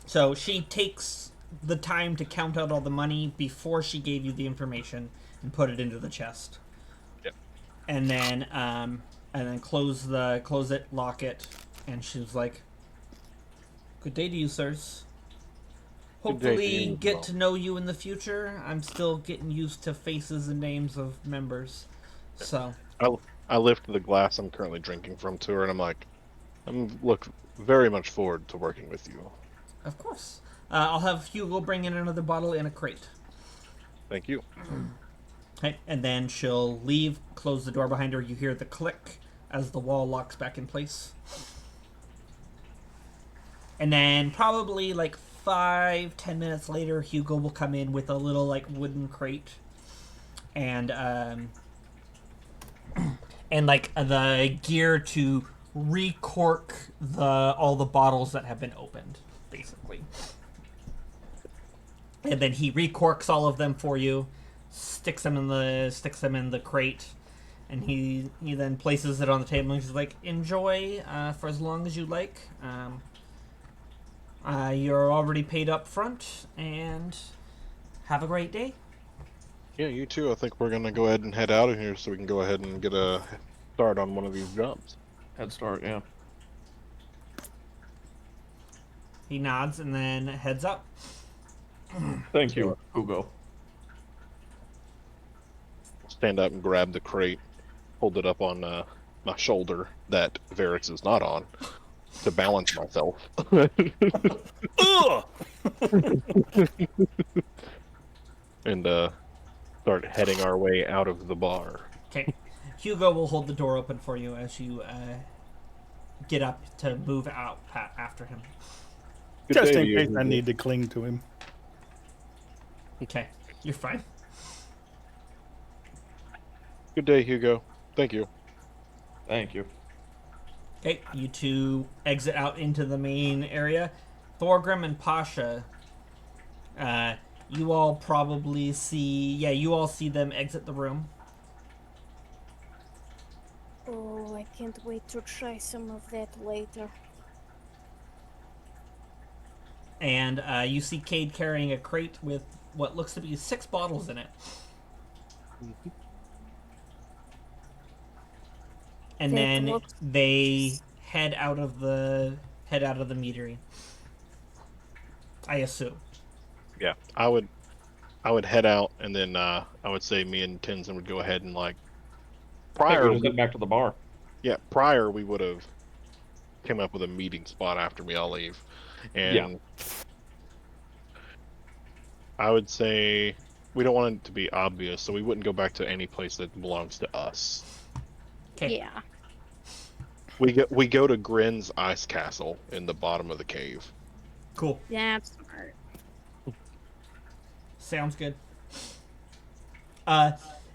So she takes the time to count out all the money before she gave you the information and put it into the chest. Yep. And then close it, lock it, and she was like, "Good day to you, sirs. Good day to Hopefully you as get well." to know you in the future. I'm still getting used to faces and names of members." So I lift the glass I'm currently drinking from to her, and I'm like, look very much forward to working with you. of course. I'll have Hugo bring in another bottle in a crate. Thank you. Okay, and then she'll leave, close the door behind her. You hear the click as the wall locks back in place. And then probably like 5-10 minutes later, Hugo will come in with a little like wooden crate, and like the gear to recork all the bottles that have been opened, basically. And then he recorks all of them for you, sticks them in the crate, and he then places it on the table. And he's like, "Enjoy for as long as you like. You're already paid up front, and have a great day." Yeah, you too. I think we're gonna go ahead and head out of here so we can go ahead and get a start on one of these jobs. Head start, yeah. He nods and then heads up. Thank you, Hugo. Stand up and grab the crate, hold it up on my shoulder that Varix is not on, to balance myself. And start heading our way out of the bar. Okay. Hugo will hold the door open for you as you get up to move out after him. Good Just day in to you, case I Hugo. need to cling to him. Okay, you're fine. Good day, Hugo. Thank you. Thank you. Okay, you two exit out into the main area. Thorgrim and Pasha, you all probably see... Yeah, you all see them exit the room. Oh, I can't wait to try some of that later. And you see Cade carrying a crate with what looks to be 6 bottles in it. And That then looks they head out of the meadery. I assume. Yeah, I would head out, and then I would say me and Tenzin would go ahead and Hey, prior. we just head back to the bar. Yeah, prior we would have came up with a meeting spot after me, I'll leave. And Yeah. I would say we don't want it to be obvious, so we wouldn't go back to any place that belongs to us. Okay. Yeah. We go to Grin's ice castle in the bottom of the cave. Cool. That's smart. Sounds good.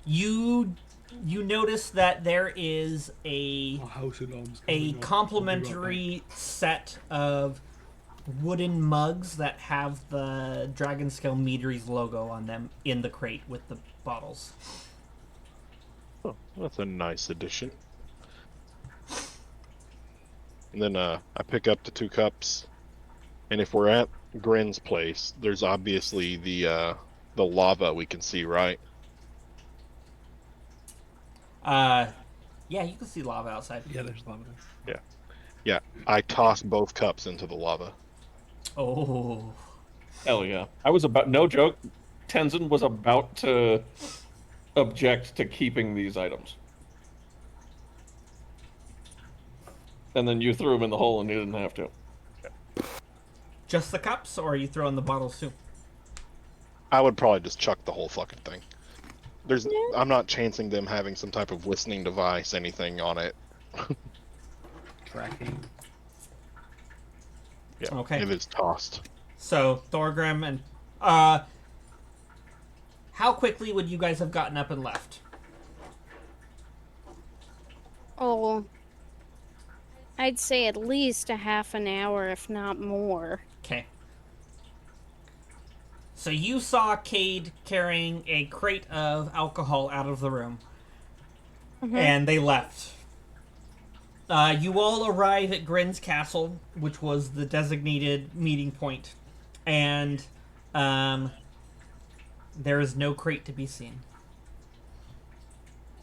You notice that there is a house of arms a coming up. complimentary set of wooden mugs that have the Dragon Scale Meaderies logo on them in the crate with the bottles. Oh, that's a nice addition. And then I pick up the 2 cups, and if we're at Grin's place, there's obviously the lava we can see, right? Yeah, you can see lava outside. Yeah, there's lava. Yeah. I toss both cups into the lava. Oh. Hell yeah. I was about, no joke, Tenzin was about to object to keeping these items. And then you threw them in the hole and you didn't have to. Just the cups, or are you throwing the bottles too? I would probably just chuck the whole fucking thing. I'm not chancing them having some type of listening device, anything on it. Tracking. Yeah, Okay. it is tossed. So Thorgrim and how quickly would you guys have gotten up and left? Oh, I'd say at least a half an hour, if not more. Okay. So you saw Cade carrying a crate of alcohol out of the room, and they left. You all arrive at Grin's castle, which was the designated meeting point, and there is no crate to be seen.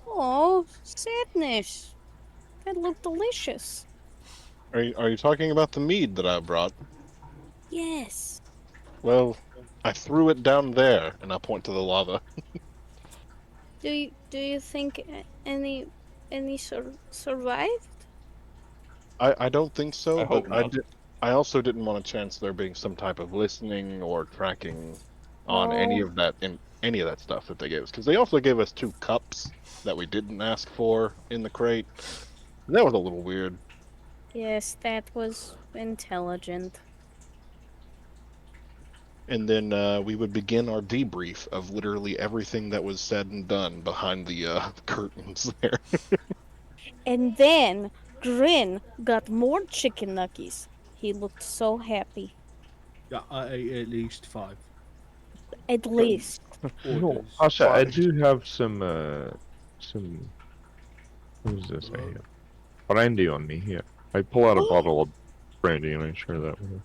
Oh, sadness. That looked delicious. Are you talking about the mead that I brought? Yes. Well, I threw it down there, and I point to the lava. Do you think any survived? I don't think so, I hope but not. I also didn't want a chance there being some type of listening or tracking on any Oh. of that stuff that they gave us, because they also gave us 2 cups that we didn't ask for in the crate. And that was a little weird. Yes, that was intelligent. And then we would begin our debrief of literally everything that was said and done behind the curtains there. And then Grin got more chicken nuggets. He looked so happy. Yeah, I ate at least 5. At least. No, Orders. Asha, I Five. do have some what does this say here? Brandy on me here. I pull out a bottle of brandy and I share that with her.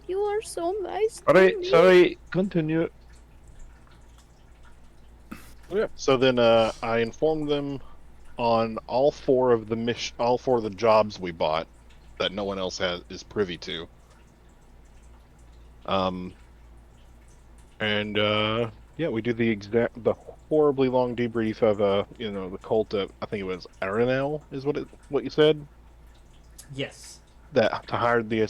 You are so nice. Alright, sorry, continue. Yeah. So then I informed them on all 4 of the jobs we bought that no one else is privy to. And yeah, we do the horribly long debrief of the cult of, I think it was Aranel is what you said, Yes. that hired to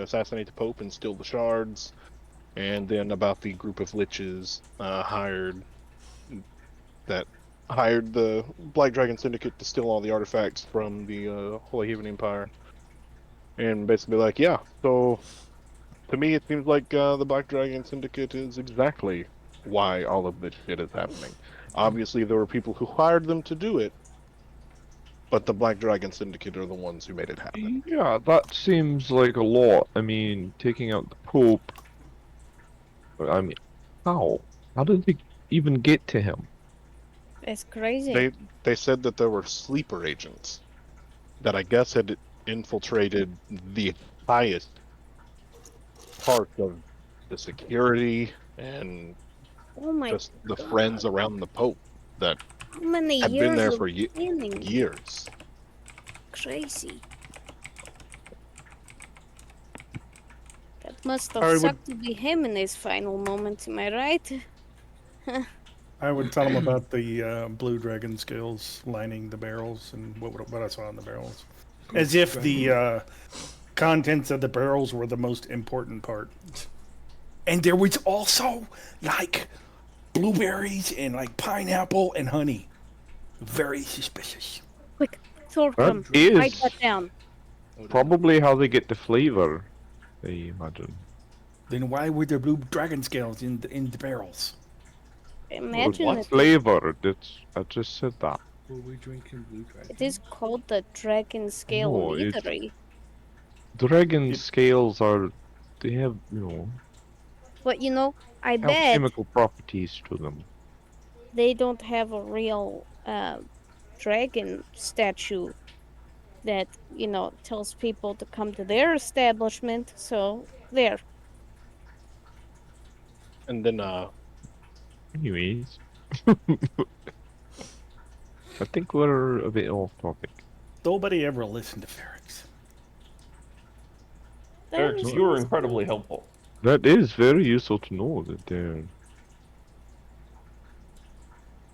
assassinate the Pope and steal the shards, and then about the group of liches hired the Black Dragon Syndicate to steal all the artifacts from the Holy Haven Empire, and basically like, yeah, so to me it seems like the Black Dragon Syndicate is exactly why all of this shit is happening. Obviously there were people who hired them to do it, but the Black Dragon Syndicate are the ones who made it happen. Yeah, that seems like a lot. I mean, taking out the Pope. I mean, how? How did they even get to him? It's crazy. They said that there were sleeper agents that I guess had infiltrated the highest part of the security and Oh my just the God. friends around the Pope that How many have years been there of for planning? years. Crazy. That must have Sorry, sucked to be him in his final moments, am I right? I would tell them about the blue dragon scales lining the barrels and what I saw in the barrels. As if the contents of the barrels were the most important part. And there was also, like, blueberries and, like, pineapple and honey. Very suspicious. Quick, That Thorgrim, write is that down. probably how they get the flavor, I imagine. Then why were there blue dragon scales in the barrels? Imagine What it. flavor? I just said that. Were we drinking Blue Dragon? It is called the Dragon Scale No, it's- Meadery. Dragon scales they have, But you know, I bet alchemical properties to them. they don't have a real dragon statue that, tells people to come to their establishment. So, there. And then, Anyways. I think we're a bit off topic. Nobody ever listened to Ferrex. Eric, you were incredibly helpful. That is very useful to know that they're...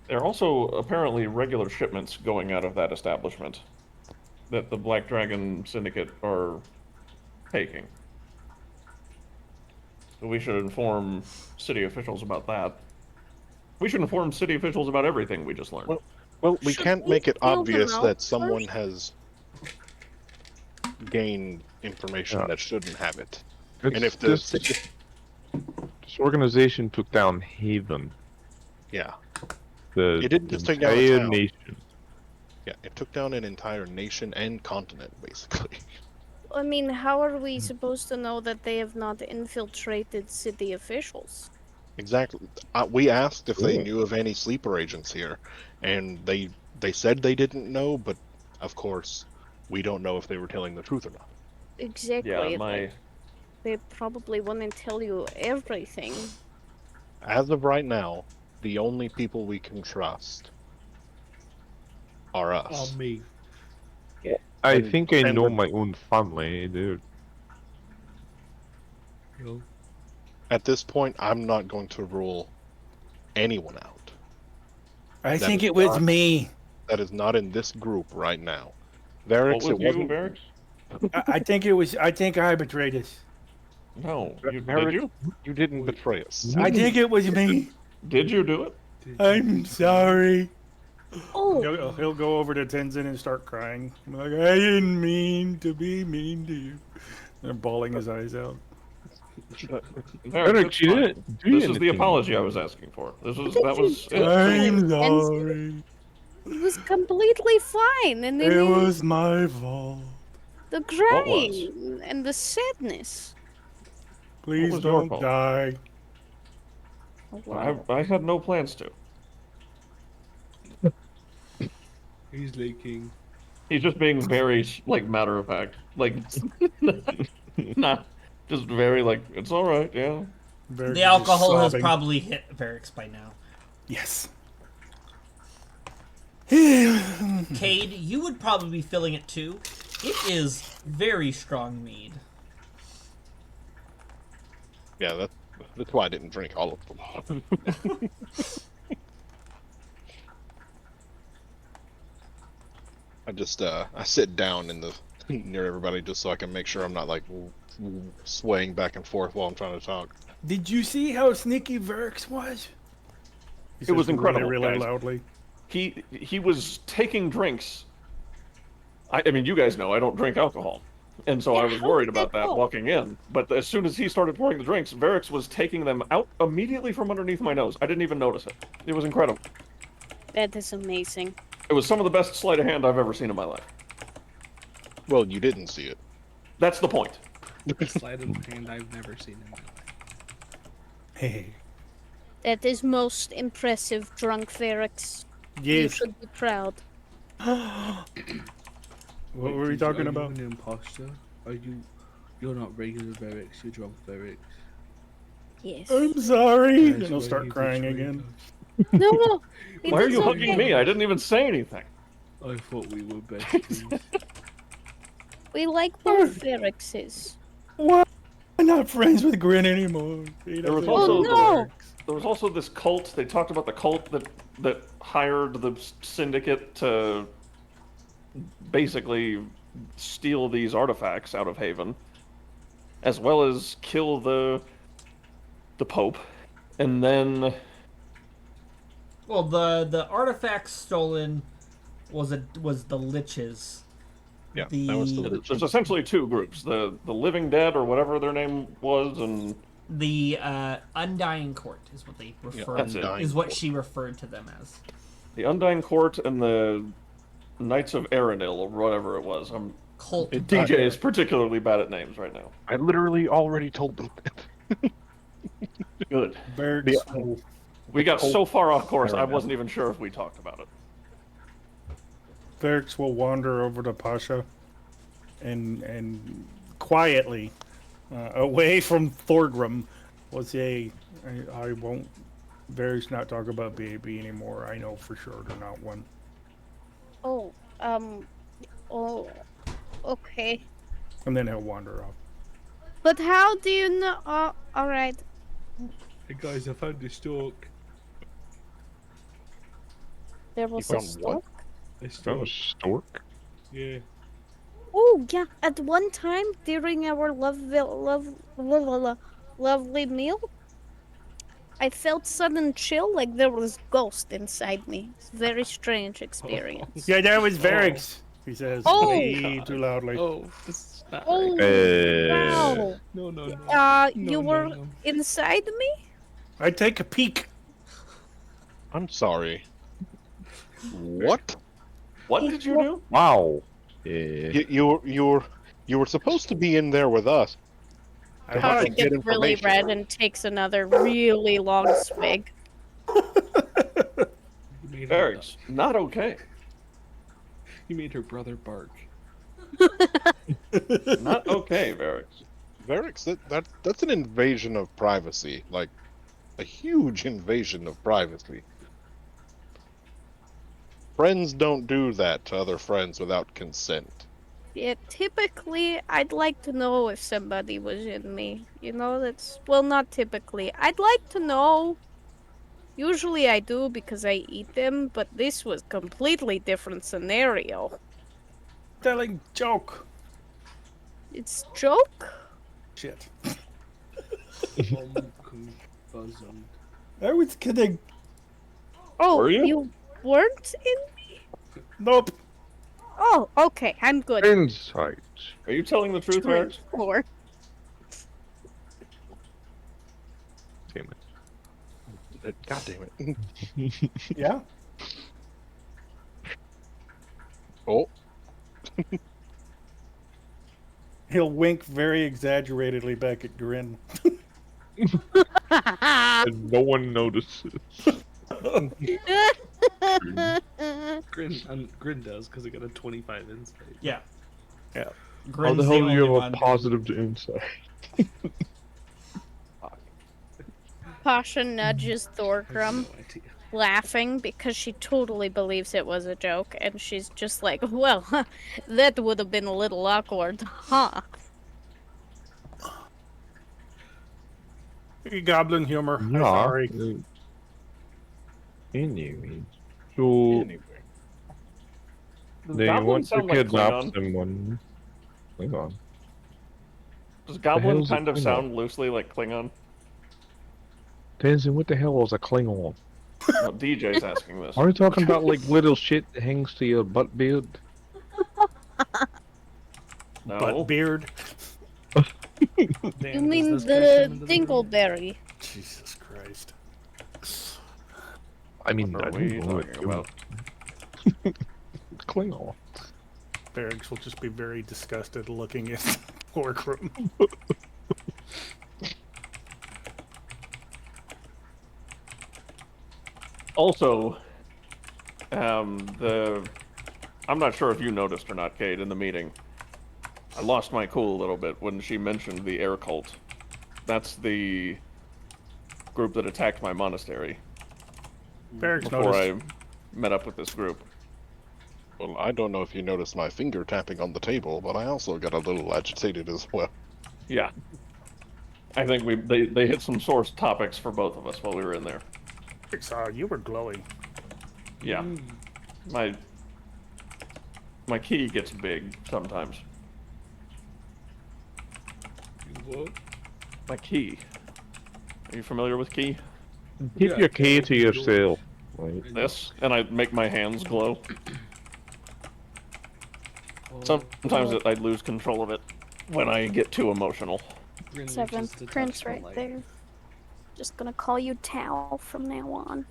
There are also apparently regular shipments going out of that establishment that the Black Dragon Syndicate are taking. So we should inform city officials about that. We should inform city officials about everything we just learned. Well, we Should can't we make it kill them obvious out that someone first? has gained information Yeah. that shouldn't have it. It's And if this organization took down Haven, Yeah, the It didn't just take down a entire town. nation. yeah, it took down an entire nation and continent, basically. I mean, how are we supposed to know that they have not infiltrated city officials? Exactly. We asked if they Cool. knew of any sleeper agents here, and they said they didn't know, but of course, we don't know if they were telling the truth or not. Exactly. Yeah, my They probably wouldn't tell you everything. As of right now, the only people we can trust are us. me. I And- think I and know we're- my own family, dude. Yo. At this point, I'm not going to rule anyone out. I That think is it was not- me. That is not in this group right now. what Varix, was it you, wasn't. Varix? I think it was. I think I betrayed us. No, did Varix, you? You didn't betray us. I think it was me. Did you do it? I'm sorry. Oh, He'll go over to Tenzin and start crying. I'm like, I didn't mean to be mean to you. They're bawling his eyes out. Varix, it's you fine. didn't do This is the anything. apology I was asking for. That was it. I'm Tenzin. sorry. it was completely fine. And then It was my fault. the was? crying and the sadness. Please was your don't fault? die. Oh, wow. I had no plans to. He's leaking. He's just being very like matter of fact, like not just very like it's all right, yeah. Varric The is alcohol has sobbing. probably hit Varix by now. Yes. Cade, you would probably be feeling it too. It is very strong mead. Yeah, that's why I didn't drink all of them. I just I sit down in the near everybody just so I can make sure I'm not like swaying back and forth while I'm trying to talk. Did you see how sneaky Varix was? He It was says incredible, really, really guys. loudly. He was taking drinks. I mean, you guys know I don't drink alcohol, and so I Yeah, was how worried did about that that go? walking in. But as soon as he started pouring the drinks, Varix was taking them out immediately from underneath my nose. I didn't even notice it. It was incredible. That is amazing. It was some of the best sleight of hand I've ever seen in my life. Well, you didn't see it. That's the point. Sleight of hand I've never seen in my life. Hey. That is most impressive, drunk Varix. You Yes. should be proud. What were we talking Are about? you an imposter? Are you? You're not regular Varix. You're drunk Varix. Yes. I'm sorry. That's And he'll why start he crying betrayed again. us. No. Why are is you hugging okay. me? I didn't even say anything. I thought we were besties. We like both Varixes. What? I'm not friends with Grin anymore. He There was doesn't also Oh, like no. Varix. there was also this cult. They talked about the cult that hired the Syndicate to basically steal these artifacts out of Haven, as well as kill the Pope, and then Well, the artifact stolen was the Liches. Yeah, that was the there's essentially two groups: the Living Dead or whatever their name was, and the Undying Court is what they refer. that's it. Is what she referred to them as. The Undying Court and the Knights of Aranil, or whatever it was. Cult. DJ is particularly bad at names right now. I literally already told them. Good. Barracks The- will, We got so far off course, I wasn't even sure if we talked about it. Barracks will wander over to Pasha and quietly, away from Thorgrim, will say, I won't, Barracks not talk about baby anymore. I know for sure they're not one. Oh, okay. And then he'll wander off. But how do you know? All right. Hey guys, I found the stalk. There was You a found what? stalk. A That stalk. was stork. Yeah. Oh yeah. At one time during our lovely meal, I felt sudden chill, like there was ghost inside me. It's a very strange experience. Yeah, that was Barracks, he says Oh! way too loudly. Oh, this is not Oh right. wow! No, no, no. You No, were no. inside me? I take a peek. I'm sorry. What? What did you do? Wow. Yeah. You were supposed to be in there with us. I How Pasha to get gets really information. red and takes another really long swig. You made her, Barracks, not okay. you made her brother bark. Not okay, Barracks. Varix, that's an invasion of privacy. Like, a huge invasion of privacy. Friends don't do that to other friends without consent. Yeah, typically, I'd like to know if somebody was in me. You know, that's... Well, not typically. I'd like to know. Usually I do because I eat them, but this was completely different scenario. Telling joke. It's joke? Shit. Buzzing. I was kidding. Oh, Were you? weren't in me? Nope. Oh, okay, I'm good. Insight. Are you telling the truth, Barracks? Or Damn it. God damn it. Yeah. Oh, He'll wink very exaggeratedly back at Grin. And no one notices. Grin does because he got a 25 insight. Yeah. Yeah. How Grin's the hell do only you have one. a positive insight? Pasha nudges Thorgrim, No idea. laughing because she totally believes it was a joke, and she's just like, well, that would have been a little awkward, huh? Goblin humor. I'm Yeah. sorry. Anyway. So anyway. Does they Goblin want to sound like kidnap Klingon? someone. Hang on. Does Goblin hell's a kind of Klingon? sound loosely like Klingon? Tenzin, what the hell is a Klingon? No, DJ's asking this. Are you talking about like little shit that hangs to your butt beard? No. Butt beard. You mean the dingleberry? Jesus Christ. I mean, What I are don't we know what talking about? Klingon. Barracks will just be very disgusted looking at Thorgrim. Also, I'm not sure if you noticed or not, Kate, in the meeting. I lost my cool a little bit when she mentioned the air cult. That's the group that attacked my monastery Barracks before noticed. I met up with this group. Well, I don't know if you noticed my finger tapping on the table, but I also got a little agitated as well. Yeah. I think they hit some sore topics for both of us while we were in there. I saw you were glowing. Yeah, my key gets big sometimes. What? My key. Are you familiar with key? Keep Yeah, your key open to the yourself. Right. This, and I make my hands glow. Sometimes I lose control of it when I get too emotional. Grin reaches Seventh to touch prince the right light. there. Just gonna call you Tao from now on.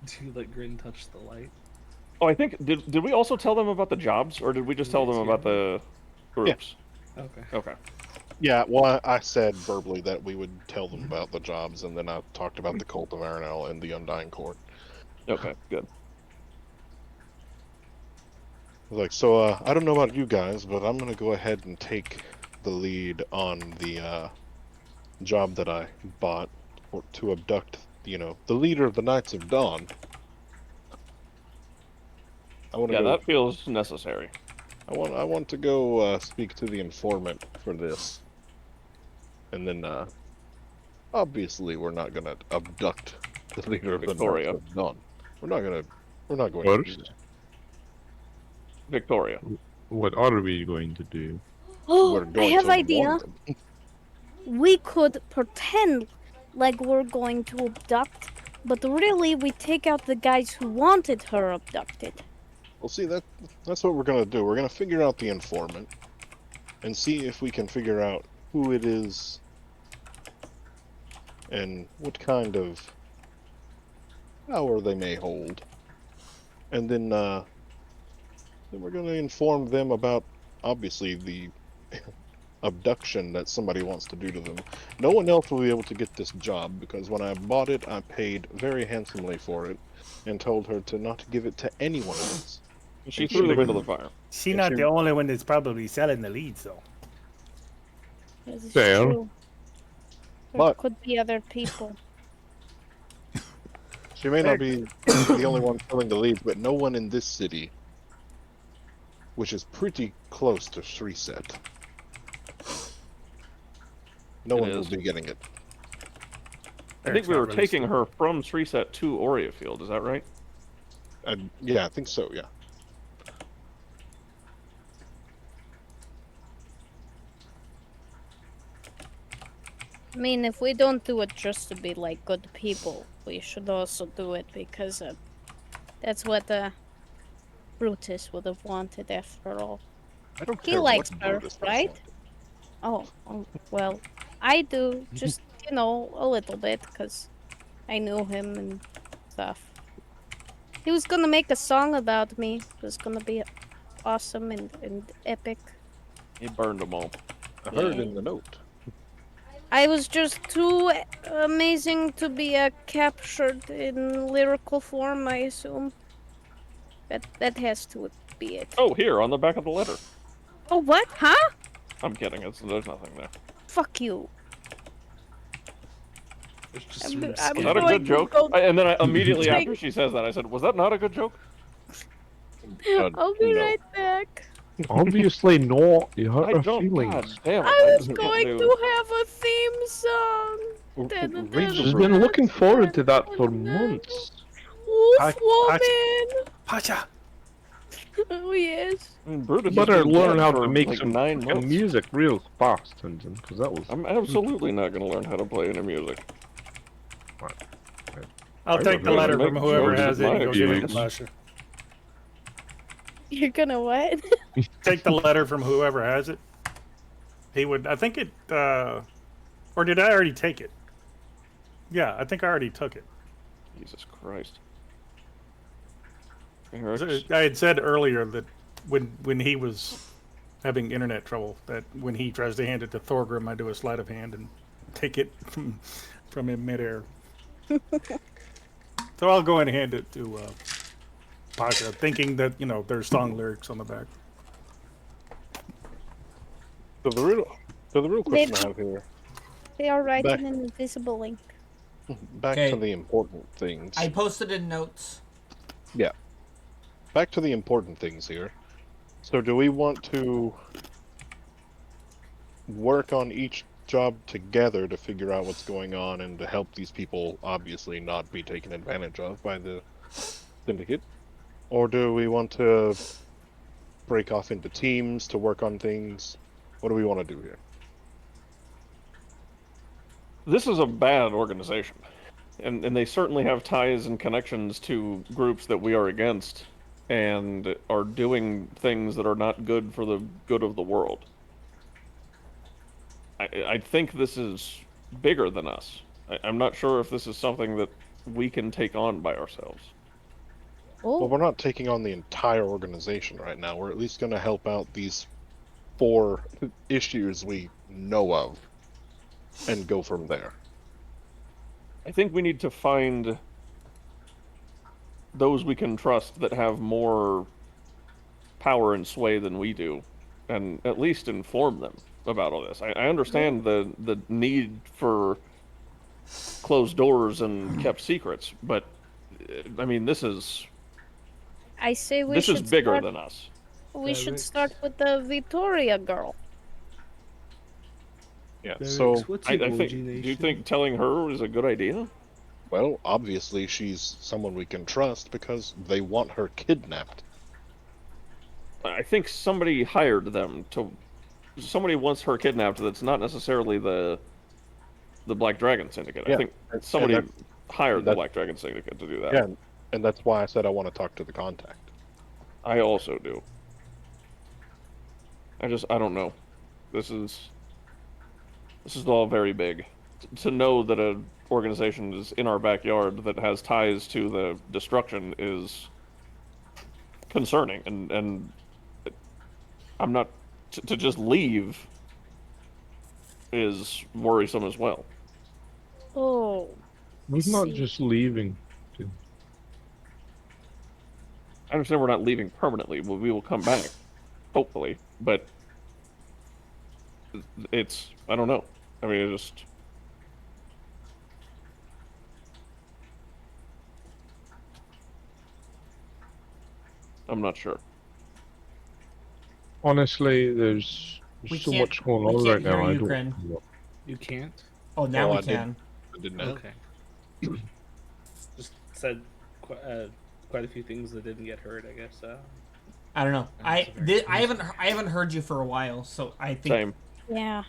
Do you let Grin touch the light? Oh, I think did we also tell them about the jobs, or did we just tell them about the groups? Okay. Okay. Yeah, well, I said verbally that we would tell them about the jobs, and then I talked about the Cult of Aranel and the Undying Court. Okay, good. Like, so, I don't know about you guys, but I'm gonna go ahead and take the lead on the job that I bought to abduct, the leader of the Knights of Dawn. I want to Yeah, go. that feels necessary. I want to go speak to the informant for this, and then obviously we're not gonna abduct the leader of the Knights Victoria. of Dawn. We're not going to do First, that. Victoria. what are we going to do? We're I going have to idea. warn them. We could pretend like we're going to abduct, but really we take out the guys who wanted her abducted. Well, see, that's what we're gonna do. We're gonna figure out the informant and see if we can figure out who it is and what kind of power they may hold. And then we're gonna inform them about obviously the abduction that somebody wants to do to them. No one else will be able to get this job because when I bought it, I paid very handsomely for it and told her to not give it to anyone else. She And threw them into the fire. She's And not she- the only one that's probably selling the leads, though. This is Fair. true. There But- could be other people. She may not be the only one filling the leads, but no one in this city, which is pretty close to Shreeset. No It one will is. be getting it. I think we were taking her from Shreeset to Oriafield, is that right? Yeah, I think so, yeah. I mean, if we don't do it just to be like good people, we should also do it because that's what Brutus would have wanted after all. I don't He care likes what her, Brutus would right? want. Well, I do. Just, a little bit because I knew him and stuff. He was gonna make a song about me. It was gonna be awesome and epic. He burned them all. I heard Yeah. in the note. I was just too amazing to be captured in lyrical form, I assume. That has to be it. Oh, here, on the back of the letter. Oh, what? Huh? I'm kidding, there's nothing there. Fuck you. There's just I'm some go- Was I'm that skin. a going good to joke? go- And then immediately Take- after she says that, I said, was that not a good joke? I'll be no. right back. Obviously not. You hurt I her don't, feelings. god damn it. I was didn't going do- to have a theme song. Read the She's book. been looking forward to that for months. Wolf woman. Pacha! Oh, yes. I mean, Brutus You has better been learn dead how for, to make like, some 9 fucking months. music real fast, Tintin, because that was... I'm absolutely not going to learn how to play any music. I'll I take the remember letter make from whoever jokes has at it and my go give it to expense. Pasha. You're gonna what? Take the letter from whoever has it. He would, I think it, or did I already take it? Yeah, I think I already took it. Jesus Christ. I had said earlier that when he was having internet trouble, that when he tries to hand it to Thorgrim, I do a sleight of hand and take it from him midair. So I'll go and hand it to Pasha, thinking that there's song lyrics on the back. So the real question I have here, They are writing Back- in invisible ink. back Okay. to the important things. I posted in notes. Yeah. Back to the important things here. So do we want to work on each job together to figure out what's going on and to help these people obviously not be taken advantage of by the Syndicate? Or do we want to break off into teams to work on things? What do we want to do here? This is a bad organization, and they certainly have ties and connections to groups that we are against, and are doing things that are not good for the good of the world. I think this is bigger than us. I'm not sure if this is something that we can take on by ourselves. Well, Oh, we're not taking on the entire organization right now. We're at least going to help out these 4 issues we know of and go from there. I think we need to find those we can trust that have more power and sway than we do, and at least inform them about all this. I understand the need for closed doors and kept secrets, but I mean, this is I say we this is should bigger start. than us. We should start with the Victoria girl. Yeah, Barracks, so, what's I your think. OG Do you nation? think telling her is a good idea? well, obviously she's someone we can trust because they want her kidnapped. I think somebody hired them to. Somebody wants her kidnapped. That's not necessarily the Black Dragon Syndicate. Yeah, I think and somebody hired the that's- Black Dragon Syndicate to do that. Yeah, and that's why I said I want to talk to the contact. I also do. I don't know. This is all very big. To know that a organization is in our backyard that has ties to the destruction is concerning, and I'm not to just leave is worrisome as well. Oh, We're not see. just leaving. I understand we're not leaving permanently. We will come back, hopefully, but it's I don't know. I mean, it just I'm not sure. Honestly, there's We so can't- much going we on can't right now. hear I you, don't. Grin. You can't? Oh, now Oh, we I did. can. I didn't know. Okay. Just said quite a few things that didn't get heard, I guess. I don't know. That's very I haven't heard you for a while, so I think. Same. Yeah.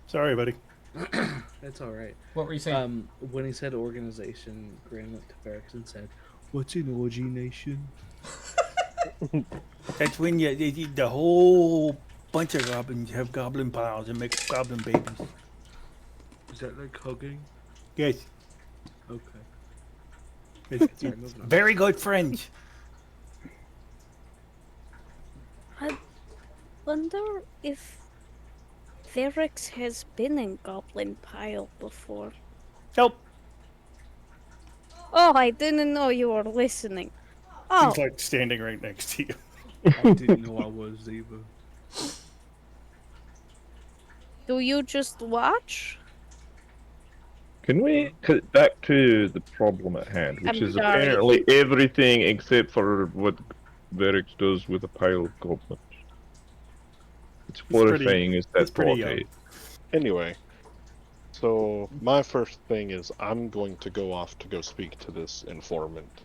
Sorry, buddy. That's all right. What were you saying? When he said organization, Graham went to Barracks and said, "What's an OG nation?" That's when the whole bunch of goblins have goblin piles and make goblin babies. Is that like hugging? Yes, Okay. it's Sorry, moving on. very good friends. I wonder if Varix has been in Goblin Pile before. Nope. Oh, I didn't know you were listening. Oh, He's like standing right next to you. I didn't know I was either. do you just watch? Can we cut back to the problem at hand, which I'm is sorry. apparently everything except for what Verix does with a pile of goblins? It's horrifying is that he's pretty plot, young. eh? Anyway, so my first thing is I'm going to go off to go speak to this informant.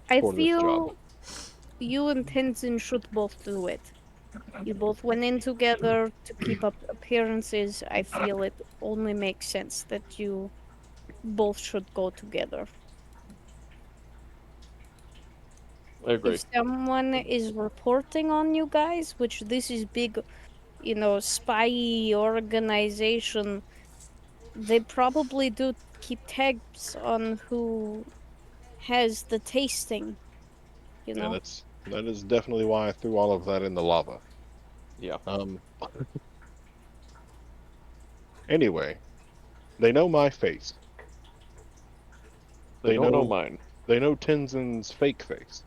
I For this feel job. you and Tenzin should both do it. You both went in together to keep up appearances. I feel it only makes sense that you both should go together. I agree. If someone is reporting on you guys, which this is big, spy organization, they probably do keep tabs on who has the tasting, Yeah, that is definitely why I threw all of that in the lava. Yeah. Anyway, they know my face. They don't know mine. They know Tenzin's fake face.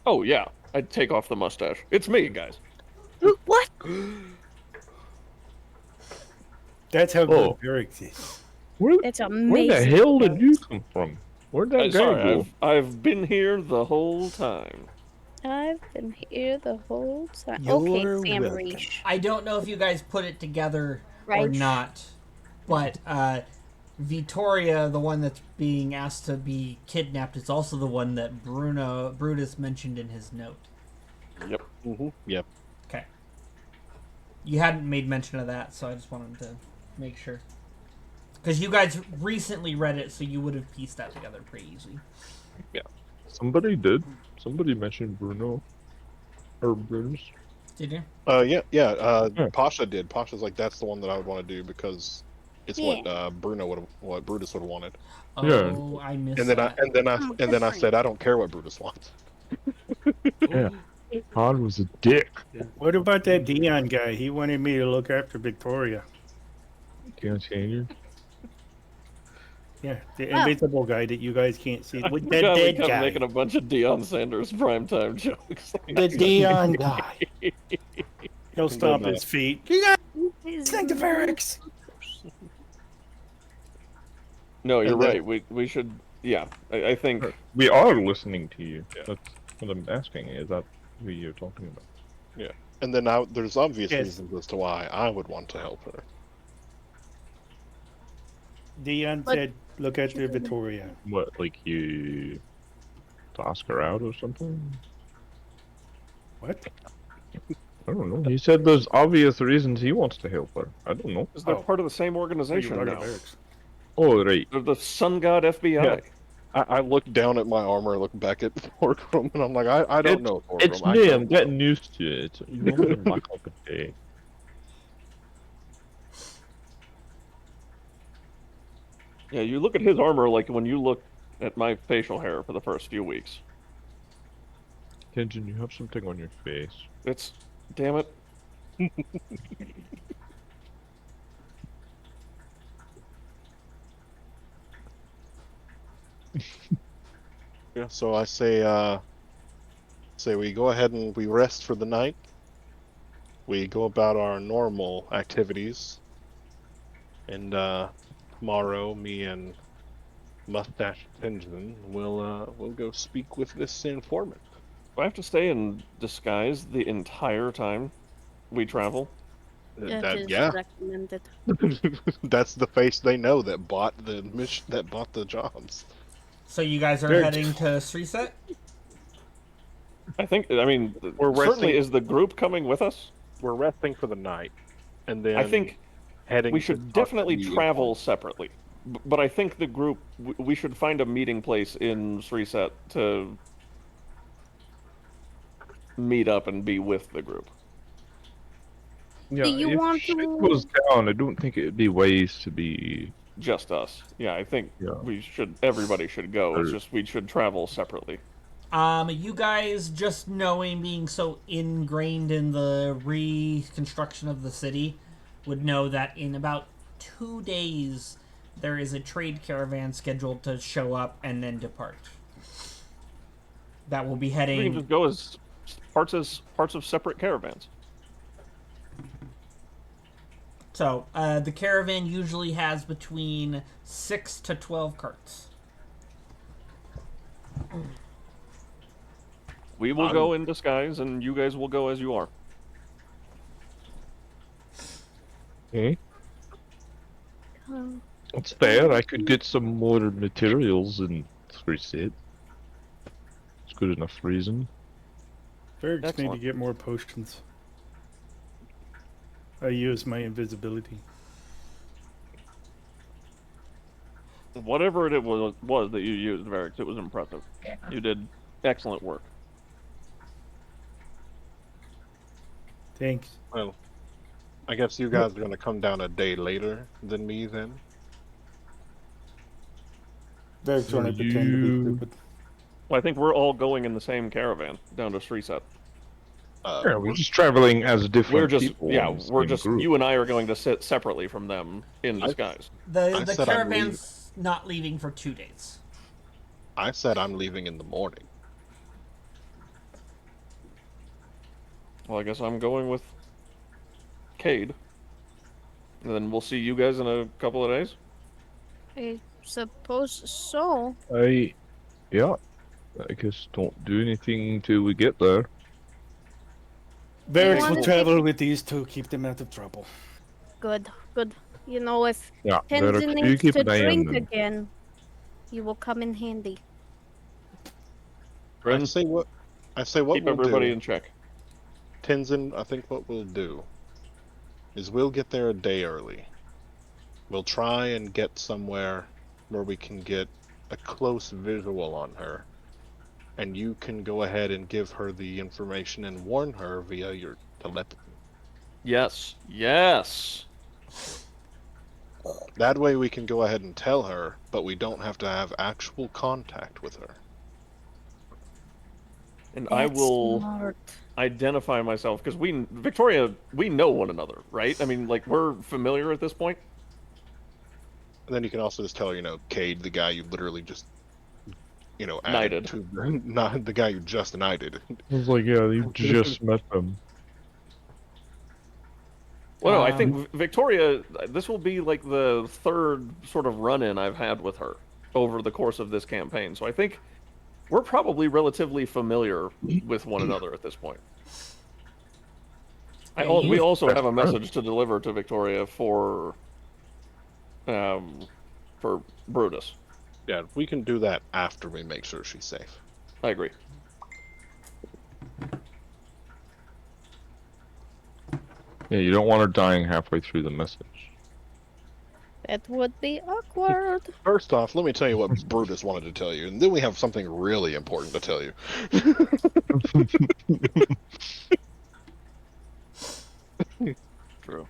Oh yeah, I'd take off the mustache. It's me, guys. What? That's how Oh. good Barracks is. That's Where amazing. the hell did you come from? Where'd that guy Sorry, go? I've been here the whole time. I've been here the whole time. Okay, You're Sam welcome. Reach. I don't know if you guys put it together or Right. not, but Vittoria, the one that's being asked to be kidnapped, is also the one that Brutus mentioned in his note. Yep. Yep. Okay. You hadn't made mention of that, so I just wanted to make sure. Because you guys recently read it, so you would have pieced that together pretty easy. Somebody did. Somebody mentioned Bruno. Or Brutus. Did you? Yeah. Yeah. Pasha did. Pasha's like, that's the one that I would want to do because it's what what Brutus would have wanted. Yeah. Oh, I missed And then that. and then I said, I don't care what Brutus wants. Yeah. Han was a dick. What about that Dion guy? He wanted me to look after Victoria. Can't see you. Yeah, the invisible guy that you guys can't see. With that God, we dead kept guy. making a bunch of Deion Sanders primetime jokes. The Dion guy. He'll stomp then, his feet. You got send to barracks. No, you're And then- right. We should. Yeah, I think. We are listening to you. Yeah. That's what I'm asking. Is that who you're talking about? And then there's obvious Yes. reasons as to why I would want to help her. Dion But- said, look after Victoria. What, like you to ask her out or something? What? I don't know. He said there's obvious reasons he wants to help her. I don't know. Because they're Oh. part of the same Oh, you organization run to now. barracks. Oh, right. They're the Sun God FBI. Yeah. I look down at my armor, look back at Thorgrim, and I'm like, I don't know Thorgrim. It's I new. don't I'm getting used to it. You know, in my cup of tea. Yeah, you look at his armor like when you look at my facial hair for the first few weeks. Kenjin, you have something on your face. It's, damn it. Yeah, so I say we go ahead and we rest for the night. We go about our normal activities. And tomorrow, me and Mustache Tenjin will go speak with this informant. Do I have to stay in disguise the entire time we travel? That is yeah, recommended. that's the face they know that bought the jobs. So you guys are Very- heading to Sreeset? I mean, We're certainly resting- is the group coming with us? We're resting for the night, and then I think heading. we to should talk definitely to the travel informant. separately. But I think the group, we should find a meeting place in Sreeset to meet up and be with the group. Yeah, you if want shit to- goes down, I don't think it'd be wise to be. Just us. Yeah, I think Yeah. everybody should go. It's Or- just we should travel separately. You guys just knowing, being so ingrained in the reconstruction of the city, would know that in about 2 days there is a trade caravan scheduled to show up and then depart. That will be We can heading. just go as parts of separate caravans. So, the caravan usually has between 6 to 12 carts. We will go in disguise, and you guys will go as you are. Okay, Um, it's fair. I could get some more materials and reset. It's good enough reason. Barracks need to Excellent. get more potions. I use my invisibility. Whatever it was that you used, Varix, it was impressive. You did excellent work. Thanks. Well, I guess you guys are going to come down a day later than me then. Barracks Are only pretend to be you- stupid. Well, I think we're all going in the same caravan down to Sreeset. Yeah, we're just traveling as different We're just people. yeah, in the we're same just group. you and I are going to sit separately from them in I- disguise. The I said I'm caravan's not leaving for 2 days. I said I'm leaving in the morning. Well, I guess I'm going with Cade. And then we'll see you guys in a couple of days. I suppose so. Yeah. I guess don't do anything till we get there. You Varix will wanna travel with these two, keep them out of trouble. Good, good. You know, if Yeah, Tenzin you needs keep to an eye on drink them. again, you will come in handy. I Bryn, say what keep we'll everybody do, in check. Tenzin. I think what we'll do is we'll get there a day early. We'll try and get somewhere where we can get a close visual on her, and you can go ahead and give her the information and warn her via your telepathy. Yes. Yes. That way we can go ahead and tell her, but we don't have to have actual contact with her. And I That's will smart. identify myself because Victoria, we know one another, right? I mean, like we're familiar at this point. And then you can also just tell her, Cade, the guy you literally just, added Knighted. to not the guy you just knighted. I was like, yeah, you just met them. Well, no, I think Victoria, this will be like the third sort of run-in I've had with her over the course of this campaign. So I think we're probably relatively familiar with one another at this point. We also have a message to deliver to Victoria for Brutus. Yeah, we can do that after we make sure she's safe. I agree. Yeah, you don't want her dying halfway through the message. That would be awkward. First off, let me tell you what Brutus wanted to tell you, and then we have something really important to tell you. True.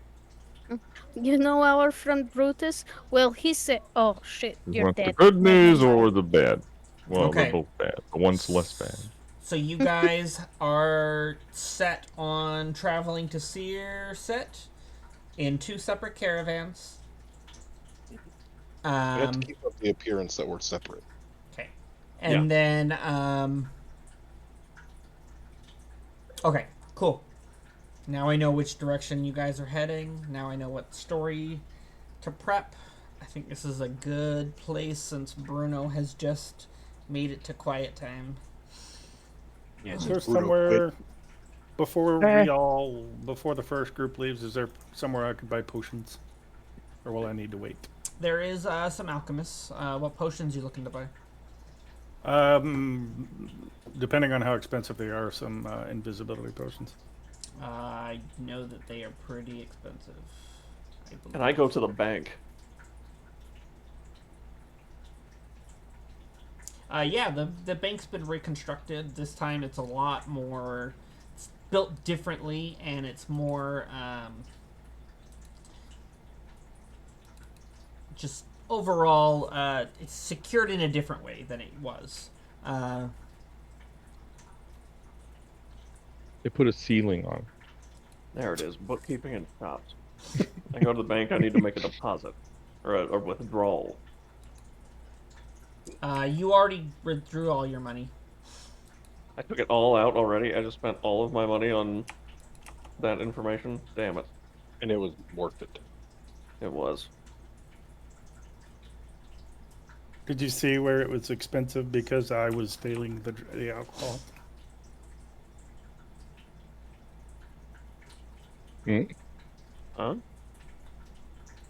You know our friend Brutus? Well, he said, "Oh shit, You you're want dead." the good Never news mind. or the bad? Well, Okay. they're both bad. The one's less bad. So you guys are set on traveling to Searset in 2 separate caravans. We have to keep up the appearance that we're separate. Okay. And then, okay, cool. Now I know which direction you guys are heading. Now I know what story to prep. I think this is a good place since Bruno has just made it to quiet time. Yeah, Is there somewhere before before the first group leaves? Is there somewhere I could buy potions, or will I need to wait? There is some alchemists. What potions you looking to buy? Depending on how expensive they are, some invisibility potions. I know that they are pretty expensive. And I go to the bank. Yeah, the bank's been reconstructed. This time it's a lot more... It's built differently, and it's more... just overall, it's secured in a different way than it was. They put a ceiling on. There it is. Bookkeeping and shops. I go to the bank. I need to make a deposit or a withdrawal. You already withdrew all your money. I took it all out already. I just spent all of my money on that information. Damn it. And it was worth it. It was. Did you see where it was expensive because I was stealing the alcohol? Huh?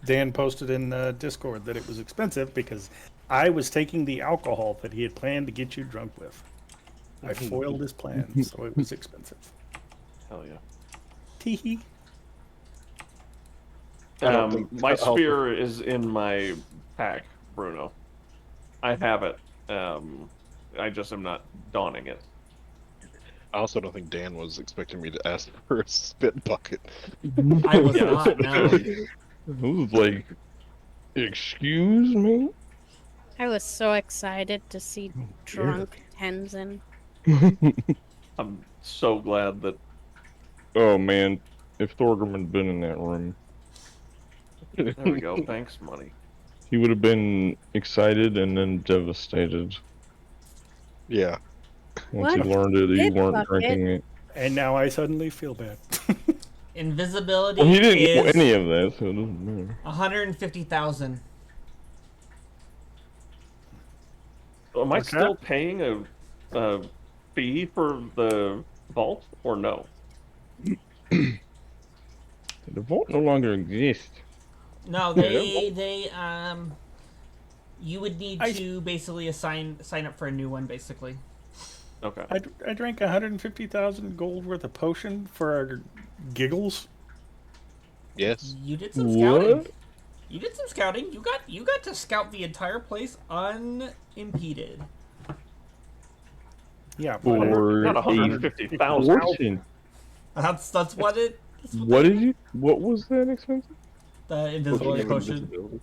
Dan posted in Discord that it was expensive because I was taking the alcohol that he had planned to get you drunk with. I foiled his plan, so it was expensive. Hell yeah. Teehee. My spear is in my pack, Bruno. I have it. I just am not donning it. I also don't think Dan was expecting me to ask for a spit bucket. I was not, no. It was like, excuse me? I was so excited to see drunk Tenzin. I'm so glad that... Oh man, if Thorgrim had been in that room, There we go. Thanks, money. he would have been excited and then devastated Yeah. once he What? learned that you Spit weren't bucket? drinking it. And now I suddenly feel bad. Invisibility Well, he didn't know is any of that, so it doesn't matter. 150,000. Am I What's still that? paying a fee for the vault or no? The vault no longer exists. No, they you would need I- to basically sign up for a new one, basically. Okay. I drank 150,000 gold worth of potion for our giggles. Yes. You did some scouting. What? You did some scouting. You got to scout the entire place unimpeded. Yeah, For Not a 150,000. fortune. That's what it. That's What they did you? What was that expensive? The invisibility potion. Invisibility.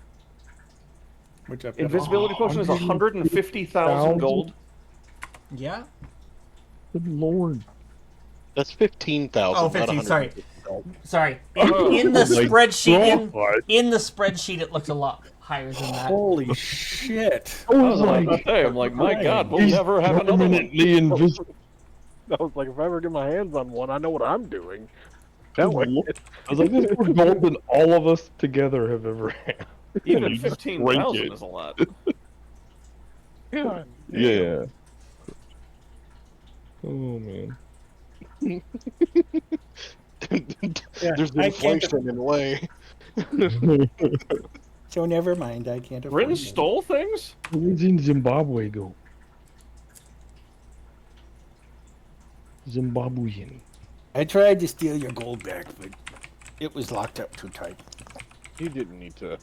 which I've got Invisibility potion is 150,000 gold. Yeah. Good lord. That's 15,000. Oh, 15. Not Sorry. 150,000. Sorry. In the My spreadsheet, God. in the spreadsheet, it looks a lot higher than that. Holy shit! I I was was about like, to say, I'm like, my God, we'll he's never have another one. permanently invisible. I was like, if I ever get my hands on one, I know what I'm doing. That way. I was like, this is more gold than all of us together have ever had. Even You just break 15,000 it. is a lot. God. Yeah. Oh man. Yeah, There's I can't inflation in the way. So never mind. I can't afford Rin it. stole things? Where's in Zimbabwe go? Zimbabwean. I tried to steal your gold back, but it was locked up too tight. You didn't need to.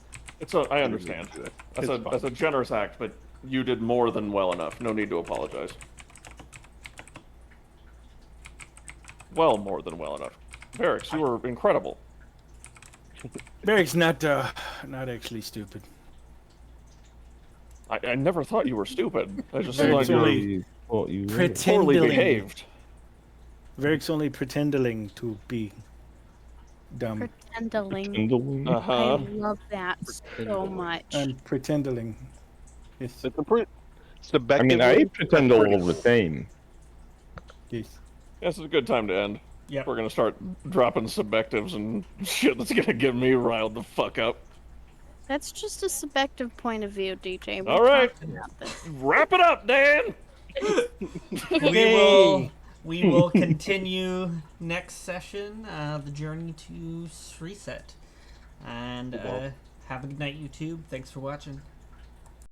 I understand. It's fine. That's a generous act, but you did more than well enough. No need to apologize. Well, more than well enough. Varix, you were incredible. Barrick's not actually stupid. I never thought you were stupid. I just Varix thought you only were you poorly pretending. behaved. Varrick's only pretending to be dumb. Pretending. Uh I huh. love that so much. I'm pretending. Yes. It's the back. I mean, I pretend all the time. Yes. This is a good time to end. Yep. We're gonna start dropping subjectives and shit that's gonna get me riled the fuck up. That's just a subjective point of view, DJ. We All right. talked about this. Wrap it up, Dan. We will continue next session, the journey to reset. And have a good night, YouTube. Thanks for watching.